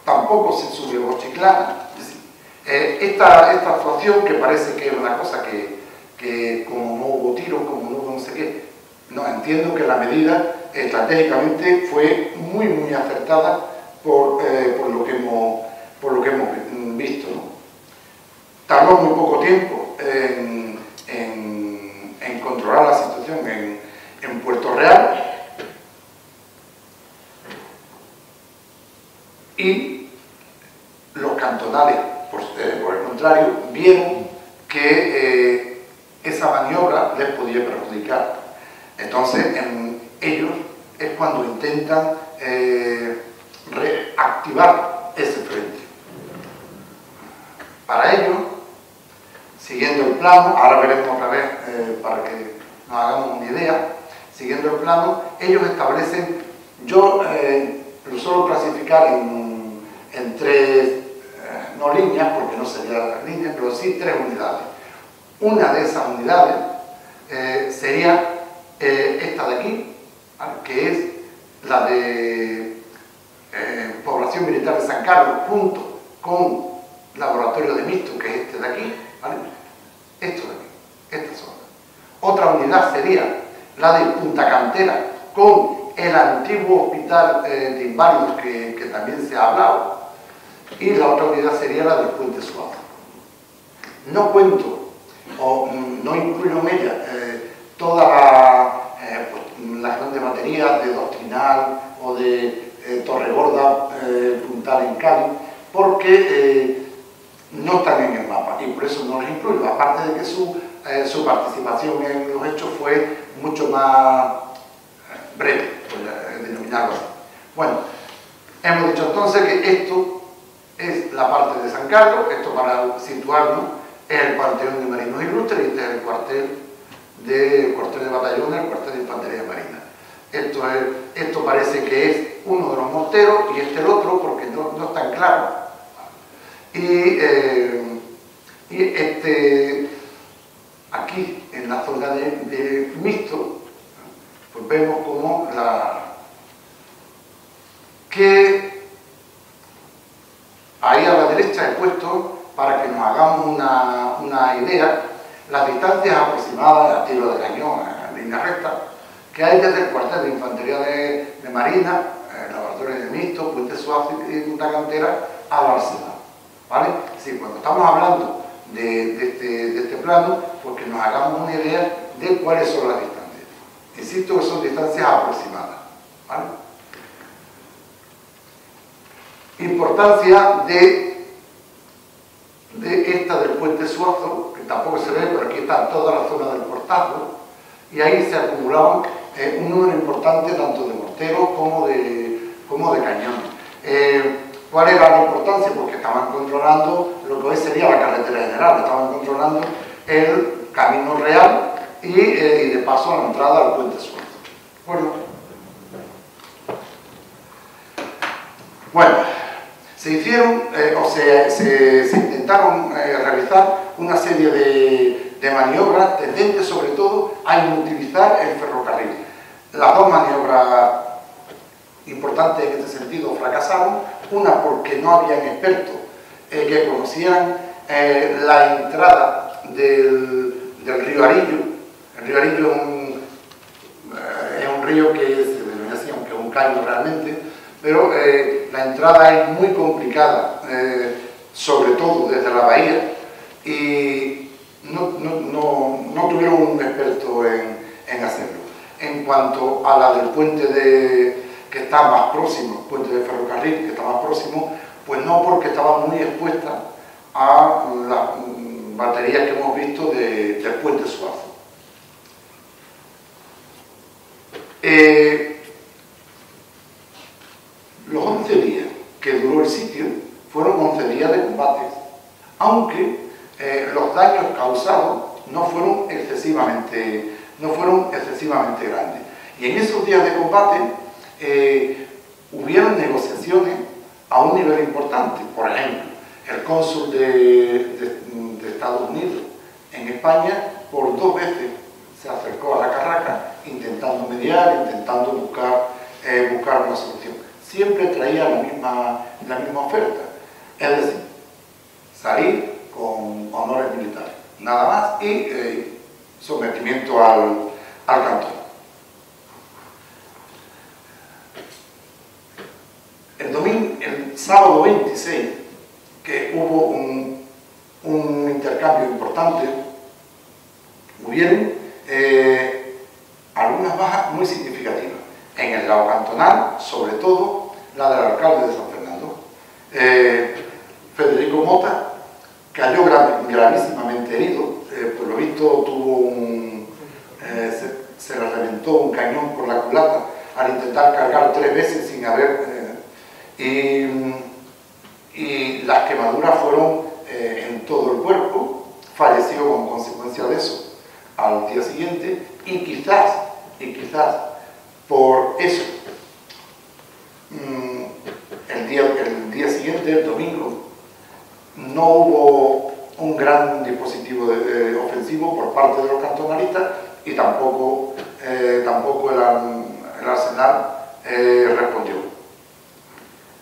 tampoco se sublevó Chiclana. Esta actuación, que parece que es una cosa que como no hubo tiros, como no hubo no sé qué, no, entiendo que la medida estratégicamente fue muy acertada por lo que hemos visto, ¿no? Tardó muy poco tiempo en controlar la situación en Puerto Real, y los cantonales, por el contrario, vieron que esa maniobra les podía perjudicar. Entonces, ellos es cuando intentan reactivar ese frente. Para ello, siguiendo el plano, ahora veremos otra vez para que nos hagamos una idea, siguiendo el plano, ellos establecen, yo lo suelo clasificar en 3, no líneas, porque no sería líneas, pero sí 3 unidades. Una de esas unidades sería esta de aquí, ¿vale?, que es la de Población Militar de San Carlos, junto con Laboratorio de Misto, que es este de aquí, ¿vale?, esto de aquí, esta zona. Otra unidad sería la de Punta Cantera, con el antiguo hospital de inválidos que también se ha hablado, y la otra unidad sería la del Puente Suazo. No cuento, o no incluyo en ella, toda las grandes baterías de Doctrinal o de Torregorda, Puntal en Cádiz, porque no están en el mapa y por eso no les incluyo, aparte de que su participación en los hechos fue mucho más breve, por denominarlo así. Bueno, hemos dicho entonces que esto es la parte de San Carlos, esto para situarnos es el Panteón de Marinos Ilustres, y este es el cuartel de batallones, el cuartel de Infantería Marina. Esto parece que es uno de los morteros y este el otro, porque no es tan claro. Y aquí, en la zona de Misto, pues vemos como que ahí a la derecha he puesto, para que nos hagamos una idea, las distancias aproximadas a tiro de cañón, a línea recta, que hay desde el cuartel de Infantería de Marina, Laboratorio de Misto, Puente Suazo y Punta Cantera, a Barcelona, ¿vale? Es decir, cuando estamos hablando de este plano, pues que nos hagamos una idea de cuáles son las distancias. Insisto que son distancias aproximadas, ¿vale? Importancia de esta del Puente Suazo, que tampoco se ve, pero aquí está toda la zona del portazo, y ahí se acumulaban un número importante tanto de morteros como de cañones. ¿Cuál era la importancia? Porque estaban controlando lo que hoy sería la carretera general, estaban controlando el camino real y de paso la entrada al Puente Suazo. Bueno, se hicieron se intentaron realizar una serie de maniobras tendentes sobre todo a inutilizar el ferrocarril. Las 2 maniobras importantes en este sentido fracasaron, una porque no habían expertos que conocieran la entrada del río Arillo. El río Arillo es río que se denomina, aunque es un caño realmente, pero la entrada es muy complicada, sobre todo desde la bahía, y no tuvieron un experto en hacerlo. En cuanto a la del puente que está más próximo, el puente de ferrocarril que está más próximo, pues no, porque estaba muy expuesta a las baterías que hemos visto del puente Suazo. Los 11 días que duró el sitio fueron 11 días de combates, aunque los daños causados no fueron excesivamente grandes. Y en esos días de combate hubieron negociaciones a un nivel importante. Por ejemplo, el cónsul de Estados Unidos en España por 2 veces se acercó a la Carraca intentando mediar, intentando buscar una solución. Siempre traía la misma oferta, es decir, salir con honores militares, nada más, y sometimiento al cantón. El sábado 26, que hubo un intercambio importante, hubieron algunas bajas muy significativas. En el lado cantonal, sobre todo, la del alcalde de San Fernando. Federico Mota cayó gravísimamente herido, por lo visto se le reventó un cañón por la culata al intentar cargar 3 veces sin haber... y las quemaduras fueron en todo el cuerpo, falleció como consecuencia de eso al día siguiente, y quizás por eso el día siguiente, el domingo, no hubo un gran dispositivo ofensivo por parte de los cantonalistas, y tampoco el arsenal respondió.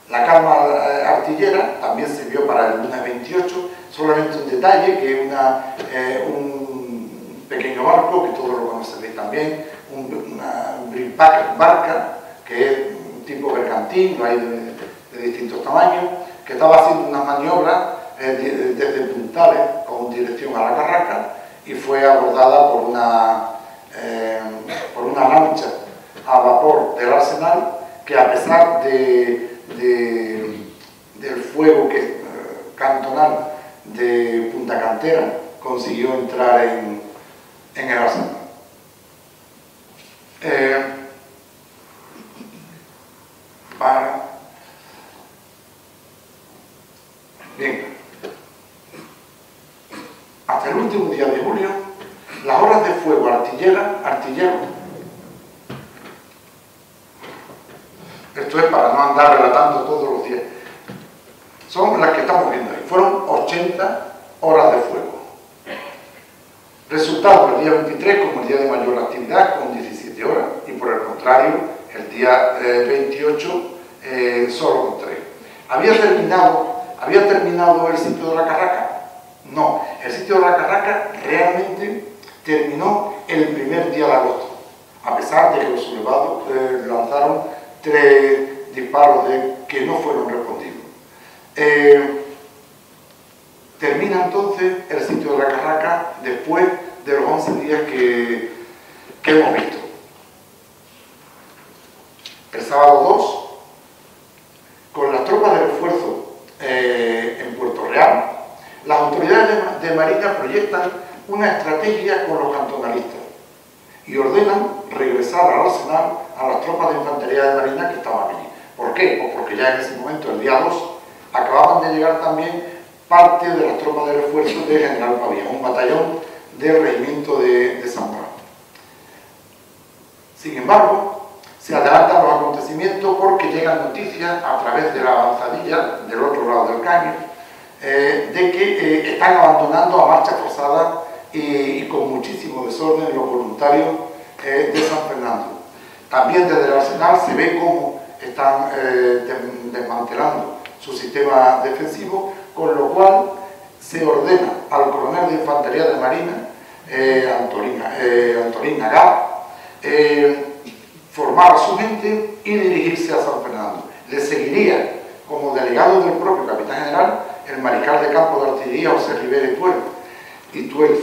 La calma artillera también sirvió para el lunes 28, solamente un detalle, que un pequeño barco, que todos lo conoceréis también, una barca, que es un tipo bergantín, lo hay de distintos tamaños, que estaba haciendo unas maniobras desde Puntales con dirección a la Carraca, y fue abordada por una lancha a vapor del arsenal, que a pesar del fuego cantonal de Punta Cantera, consiguió entrar en el arsenal. Bien, hasta el último día de julio, las horas de fuego artillero, esto es para no andar relatando todos los días, son las que estamos viendo ahí, fueron 80 horas de fuego. Resultado el día 23 como el día de mayor actividad, con 17 horas, y por el contrario, el día 28 solo con 3. ¿Había terminado el sitio de la Carraca? No, el sitio de la Carraca realmente terminó el primer día de agosto, a pesar de que los sublevados lanzaron 3 disparos que no fueron respondidos. Termina entonces el sitio de la Carraca después de los 11 días que hemos visto. El sábado 2, con las tropas de refuerzo en Puerto Real, las autoridades de Marina proyectan una estrategia con los cantonalistas y ordenan regresar al arsenal a las tropas de infantería de Marina que estaban allí. ¿Por qué? Pues porque ya en ese momento, el día 2, acababan de llegar también parte de las tropas de refuerzo de General Pavía, un batallón del regimiento de San Bravo. Sin embargo, se adelantan los acontecimientos porque llegan noticias a través de la avanzadilla del otro lado del caño de que están abandonando a marcha forzada y con muchísimo desorden los voluntarios de San Fernando. También desde el arsenal se ve cómo están desmantelando su sistema defensivo, con lo cual se ordena al coronel de infantería de Marina, Antolín Agar, formar a su gente y dirigirse a San Fernando. Le seguiría como delegado del propio capitán general el mariscal de campo de artillería José Rivera y Tuels,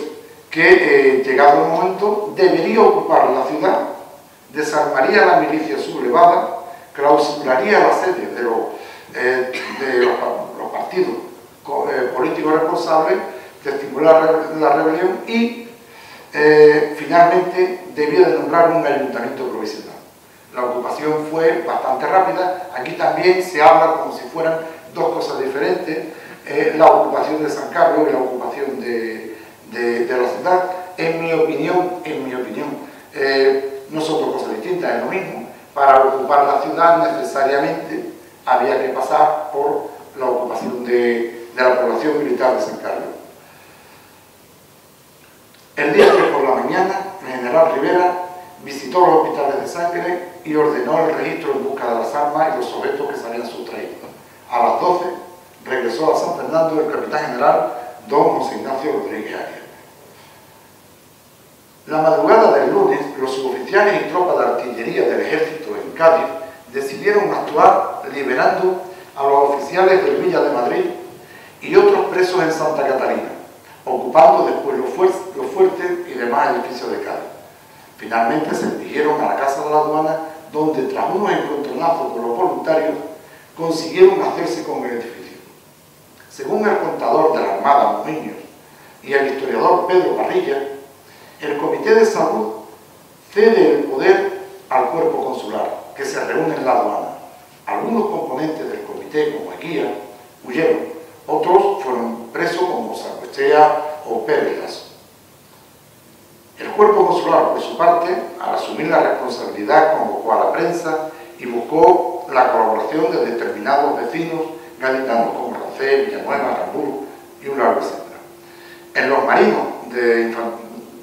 que llegado el momento debería ocupar la ciudad, desarmaría la milicia sublevada, clausuraría la sede de los partidos políticos responsables de estimular la rebelión y finalmente debía de nombrar un ayuntamiento provisional. La ocupación fue bastante rápida. Aquí también se habla como si fueran dos cosas diferentes, la ocupación de San Carlos y la ocupación de la ciudad. En mi opinión, no son dos cosas distintas, es lo mismo. Para ocupar la ciudad necesariamente había que pasar por la ocupación de la población militar de San Carlos. El día 3 por la mañana, el general Rivera visitó los hospitales de sangre y ordenó el registro en busca de las armas y los objetos que se habían sustraído. A las 12 regresó a San Fernando el capitán general don José Ignacio Rodríguez Arias. La madrugada del lunes, los suboficiales y tropas de artillería del ejército en Cádiz decidieron actuar liberando a los oficiales del Villa de Madrid y otros presos en Santa Catalina, ocupando después los fuertes y demás edificios de Cádiz. Finalmente se dirigieron a la Casa de la Aduana, donde tras unos encontronazos con los voluntarios consiguieron hacerse con el edificio. Según el contador de la Armada Mojiños y el historiador Pedro Parrilla, el Comité de Salud cede el poder al cuerpo consular, que se reúne en la aduana. Algunos componentes del comité, como Eguía, huyeron. Otros fueron presos, como Sancochea o Pérez Lasso. El cuerpo consular, por su parte, al asumir la responsabilidad, convocó a la prensa y buscó la colaboración de determinados vecinos gaditanos como Rancé, Villanueva, Rambú y un largo etcétera. En los marinos,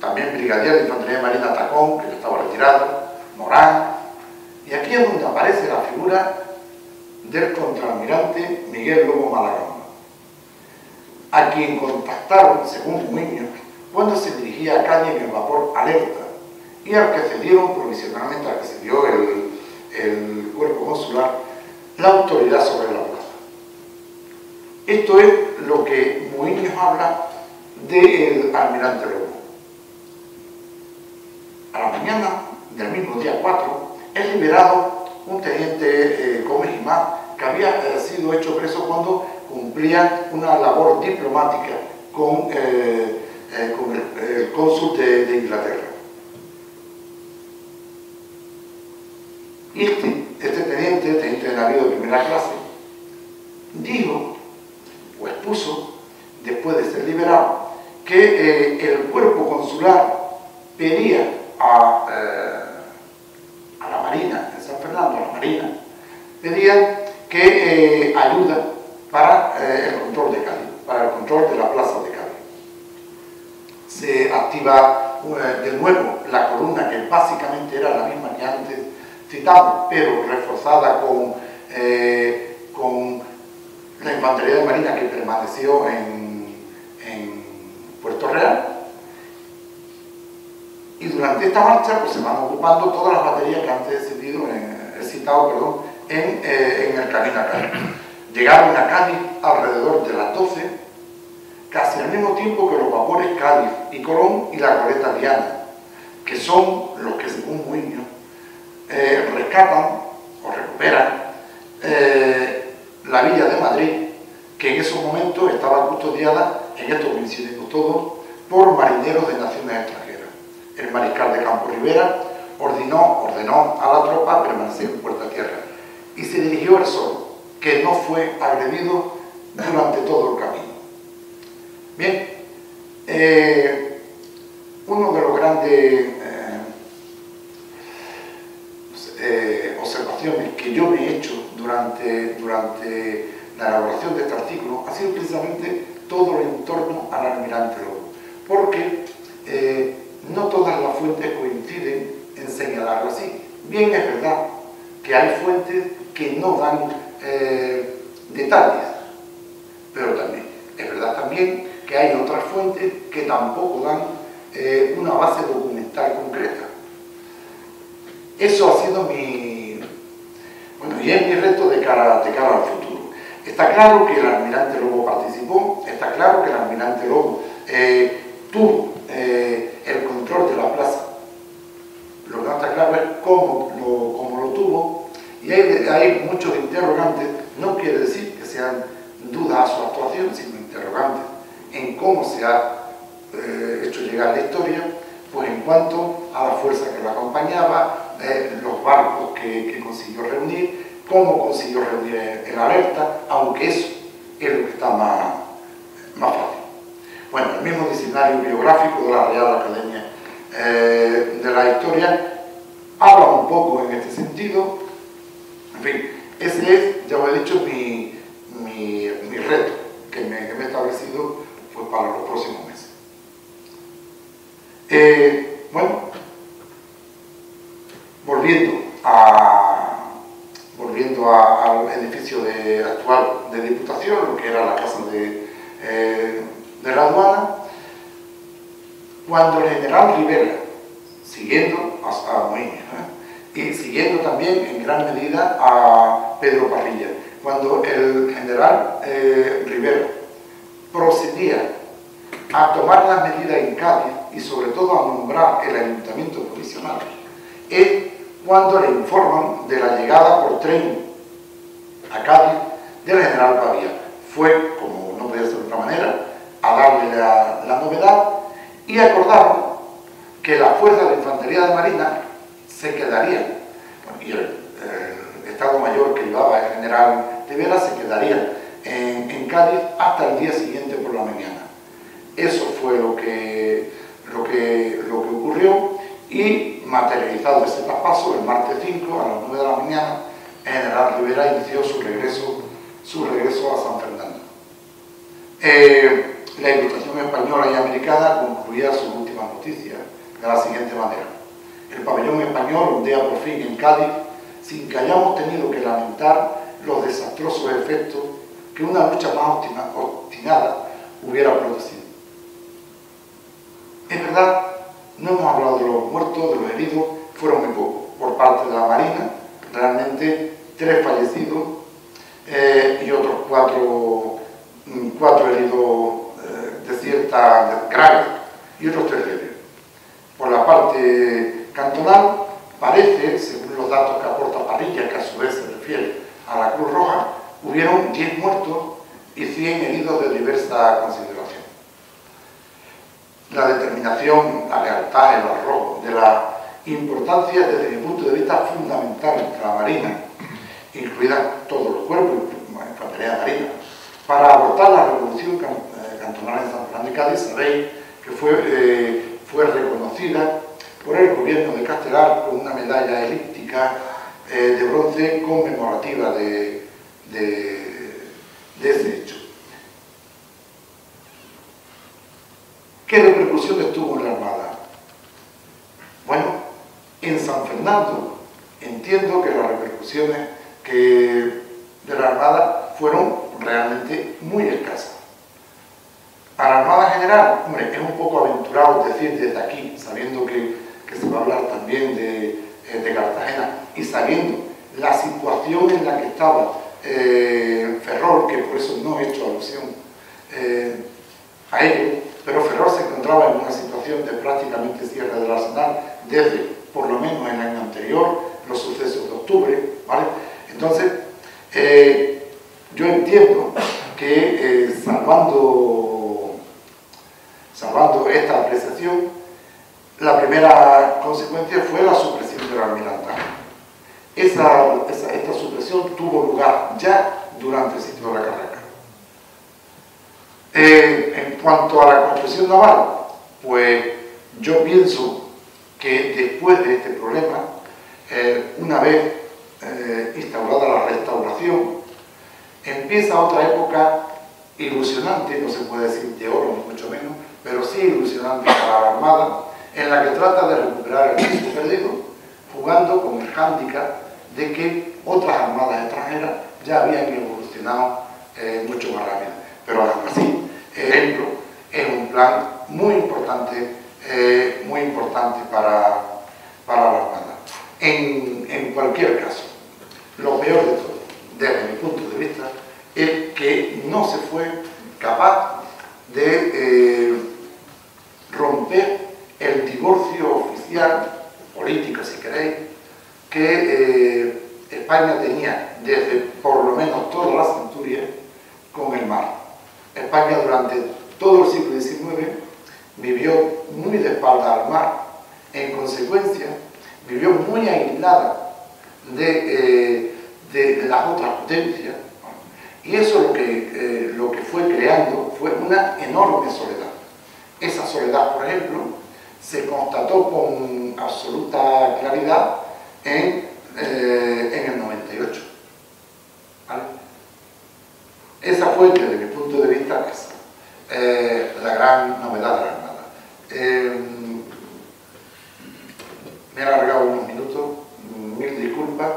también brigadier de Infantería Marina Tacón, que ya estaba retirado, Morán, y aquí es donde aparece la figura del contraalmirante Miguel Lobo Malagamba, a quien contactaron, según Muñoz, cuando se dirigía a Cádiz en el vapor Alerta, y al que cedieron provisionalmente, al que cedió el cuerpo consular, la autoridad sobre la plaza. Esto es lo que Muñoz habla del almirante Lobo. A la mañana del mismo día 4, es liberado un teniente Gómez Imá, que había sido hecho preso cuando cumplía una labor diplomática con el cónsul de Inglaterra. Y este teniente de navío de primera clase, dijo o expuso, después de ser liberado, que el cuerpo consular pedía a la Marina, en San Fernando, a la Marina, pedían que ayuda para el control de Cádiz, para el control de la plaza de Cádiz. Se activa de nuevo la columna, que básicamente era la misma que antes citamos, pero reforzada con la infantería de Marina que permaneció en Puerto Real. Y durante esta marcha pues, se van ocupando todas las baterías que antes he citado en el camino a Cádiz. Llegaron a Cádiz alrededor de las 12, casi al mismo tiempo que los vapores Cádiz y Colón y la goleta Diana, que son los que, según Muñoz, rescatan o recuperan la Villa de Madrid, que en esos momentos estaba custodiada, en esto coincidimos todos, por marineros de naciones extranjeras. El mariscal de campo Rivera ordenó a la tropa permanecer en Puerta Tierra y se dirigió él solo, que no fue agredido durante todo el camino. Bien, uno de los grandes observaciones que yo me he hecho durante la elaboración de este artículo ha sido precisamente todo el entorno al almirante Lobo, porque no todas las fuentes coinciden en señalarlo así. Bien, es verdad que hay fuentes que no dan detalles, pero también es verdad también que hay otras fuentes que tampoco dan una base documental concreta. Eso ha sido bueno, y es mi reto de cara al futuro. Está claro que el almirante Lobo participó, está claro que el almirante Lobo tuvo el control de la plaza. Lo que no está claro es cómo lo tuvo, y hay muchos interrogantes. No quiere decir que sean dudas a su actuación, sino interrogantes en cómo se ha hecho llegar la historia, pues en cuanto a la fuerza que lo acompañaba, los barcos que consiguió reunir, cómo consiguió reunir el alerta, aunque eso es lo que está más fácil. Bueno, el mismo diccionario biográfico de la Real Academia de la Historia habla un poco en este sentido. En fin, ese es, ya os he dicho, mi reto que me he establecido pues, para los próximos meses. Bueno, volviendo al edificio actual de Diputación, lo que era la casa de la aduana, cuando el general Rivera, siguiendo a Moíño, y siguiendo también en gran medida a Pedro Parrilla, cuando el general Rivera procedía a tomar las medidas en Cádiz y sobre todo a nombrar el ayuntamiento provisional, es cuando le informan de la llegada por tren a Cádiz del general Pavía. Fue, como no podía ser de otra manera, a darle la novedad y acordaron que las fuerzas de infantería de marina se quedarían, y el Estado Mayor que llevaba el general Rivera se quedaría en Cádiz hasta el día siguiente por la mañana. Eso fue lo que ocurrió, y materializado ese traspaso, el martes 5 a las 9 de la mañana, el general Rivera inició su regreso a San Fernando. La Ilustración española y americana concluía sus últimas noticias de la siguiente manera: el pabellón español ondea por fin en Cádiz sin que hayamos tenido que lamentar los desastrosos efectos que una lucha más obstinada hubiera producido. Es verdad, no hemos hablado de los muertos, de los heridos, fueron muy pocos. Por parte de la Marina, realmente 3 fallecidos y otros 4 heridos de cierta grave y otros 3 leves. Por la parte cantonal, parece, según los datos que aporta Parrilla, que a su vez se refiere a la Cruz Roja, hubieron 10 muertos y 100 heridos de diversa consideración. La determinación, la lealtad, el arrojo de la importancia, desde mi punto de vista, fundamental de la Marina, incluida todos los cuerpos, la infantería marina, para abortar la revolución cantonal en San Fernando de Cádiz. Sabéis que fue reconocida por el gobierno de Castelar con una medalla elíptica de bronce conmemorativa de ese hecho. ¿Qué repercusiones tuvo en la Armada? Bueno, en San Fernando entiendo que las repercusiones de la Armada fueron realmente muy escasas. A la Armada General, hombre, es un poco aventurado decir desde aquí, sabiendo que se va a hablar también de Cartagena, y sabiendo la situación en la que estaba Ferrol, que por eso no he hecho alusión a ello, pero Ferrol se encontraba en una situación de prácticamente cierre del arsenal desde, por lo menos en el año anterior, los sucesos de octubre, ¿vale? Entonces, yo entiendo que salvando esta apreciación, la primera consecuencia fue la supresión del almirantazgo. Esta supresión tuvo lugar ya durante el sitio de la Carraca. En cuanto a la construcción naval, pues yo pienso que después de este problema, una vez instaurada la restauración, empieza otra época ilusionante, no se puede decir de oro ni mucho menos, pero sí ilusionante para la Armada, en la que trata de recuperar el tiempo perdido, jugando con el hándicap de que otras armadas extranjeras ya habían evolucionado mucho más rápido. Pero aún así, ejemplo, es un plan muy importante para la Armada. En cualquier caso, lo peor de todo, desde mi punto de vista, es que no se fue capaz de romper el divorcio oficial, político si queréis, que España tenía desde por lo menos todas las centurias con el mar. España durante todo el siglo XIX vivió muy de espalda al mar, en consecuencia vivió muy aislada de las otras potencias, y eso lo que fue creando fue una enorme soledad. Esa soledad, por ejemplo, se constató con absoluta claridad en el 98. ¿Vale? Esa fue, desde mi punto de vista, la gran novedad de la Armada. Me he alargado unos minutos, mil disculpas.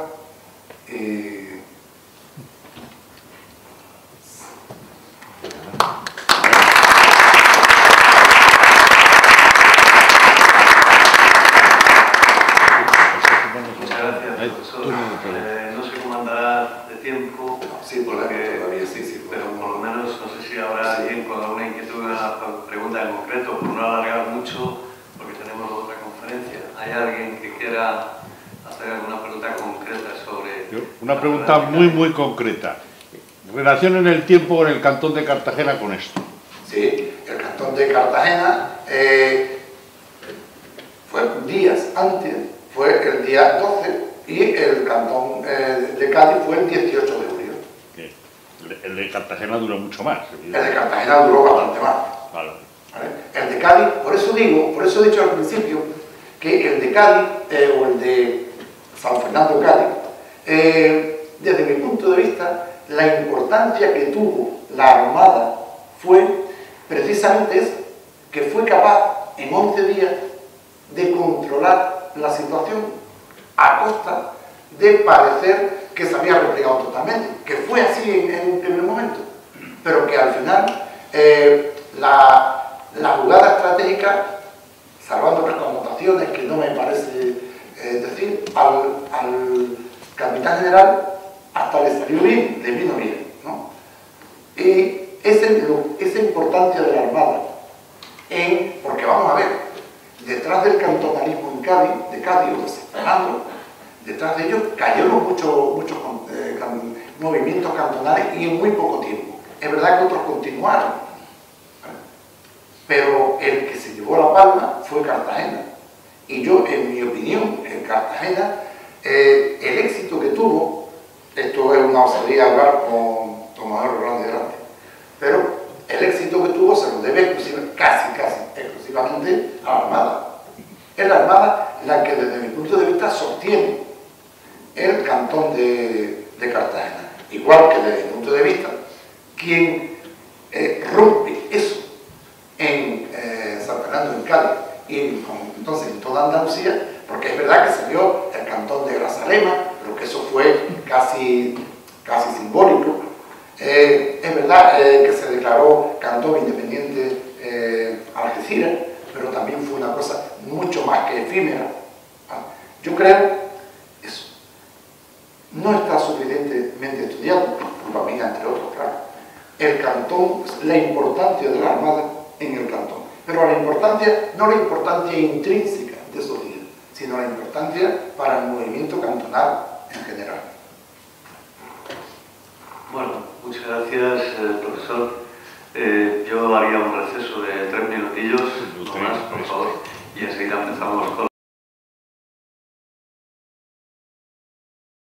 Muchas gracias, profesor. No sé cómo andará de tiempo. Sí, todavía sí. Pero por lo menos, no sé si habrá alguien con alguna inquietud, una pregunta en concreto, por no alargar mucho, porque tenemos otra conferencia. ¿Hay alguien que quiera hacer alguna pregunta concreta sobre...? Una pregunta muy concreta. Relación en el tiempo con el Cantón de Cartagena con esto. Sí, el Cantón de Cartagena fue días antes, fue el día 12, y el Cantón de Cádiz fue el 18 de julio. El de Cartagena duró mucho más. El de Cartagena duró bastante más. Vale. ¿Vale? El de Cádiz, por eso he dicho al principio que el de Cádiz, o el de San Fernando Cádiz, desde mi punto de vista, la importancia que tuvo la Armada fue precisamente que fue capaz en 11 días de controlar la situación a costa de parecer que se había replegado totalmente, que fue así en un primer momento, pero que al final la jugada estratégica, salvando otras connotaciones que no me parece decir, al capitán general hasta le salió bien, le vino bien, ¿no? Y esa importancia de la Armada, porque vamos a ver, detrás del cantonalismo de Cádiz o de San Fernando, detrás de ellos cayeron muchos movimientos cantonales y en muy poco tiempo. Es verdad que otros continuaron, ¿vale? Pero el que se llevó la palma fue Cartagena. Y yo, en mi opinión, en Cartagena, el éxito que tuvo, esto es una osadía hablar con Tomás Grande, pero el éxito que tuvo se lo debe casi exclusivamente a la Armada. Es la Armada la que desde mi punto de vista sostiene el Cantón de Cartagena. Igual que desde mi punto de vista, quien rompe eso en San Fernando, en Cádiz, y entonces en toda Andalucía, porque es verdad que salió el Cantón de Grazalema, pero que eso fue casi simbólico. Es verdad que se declaró Cantón Independiente Algeciras, pero también fue una cosa mucho más que efímera. Yo creo eso. No está suficientemente estudiado, culpa mía entre otros, claro, el Cantón, la importancia de la Armada en el Cantón. Pero la importancia, no la importancia intrínseca de esos días, sino la importancia para el movimiento cantonal en general. Bueno, muchas gracias, profesor. Yo haría un receso de 3 minutillos, no más, por favor, y enseguida empezamos con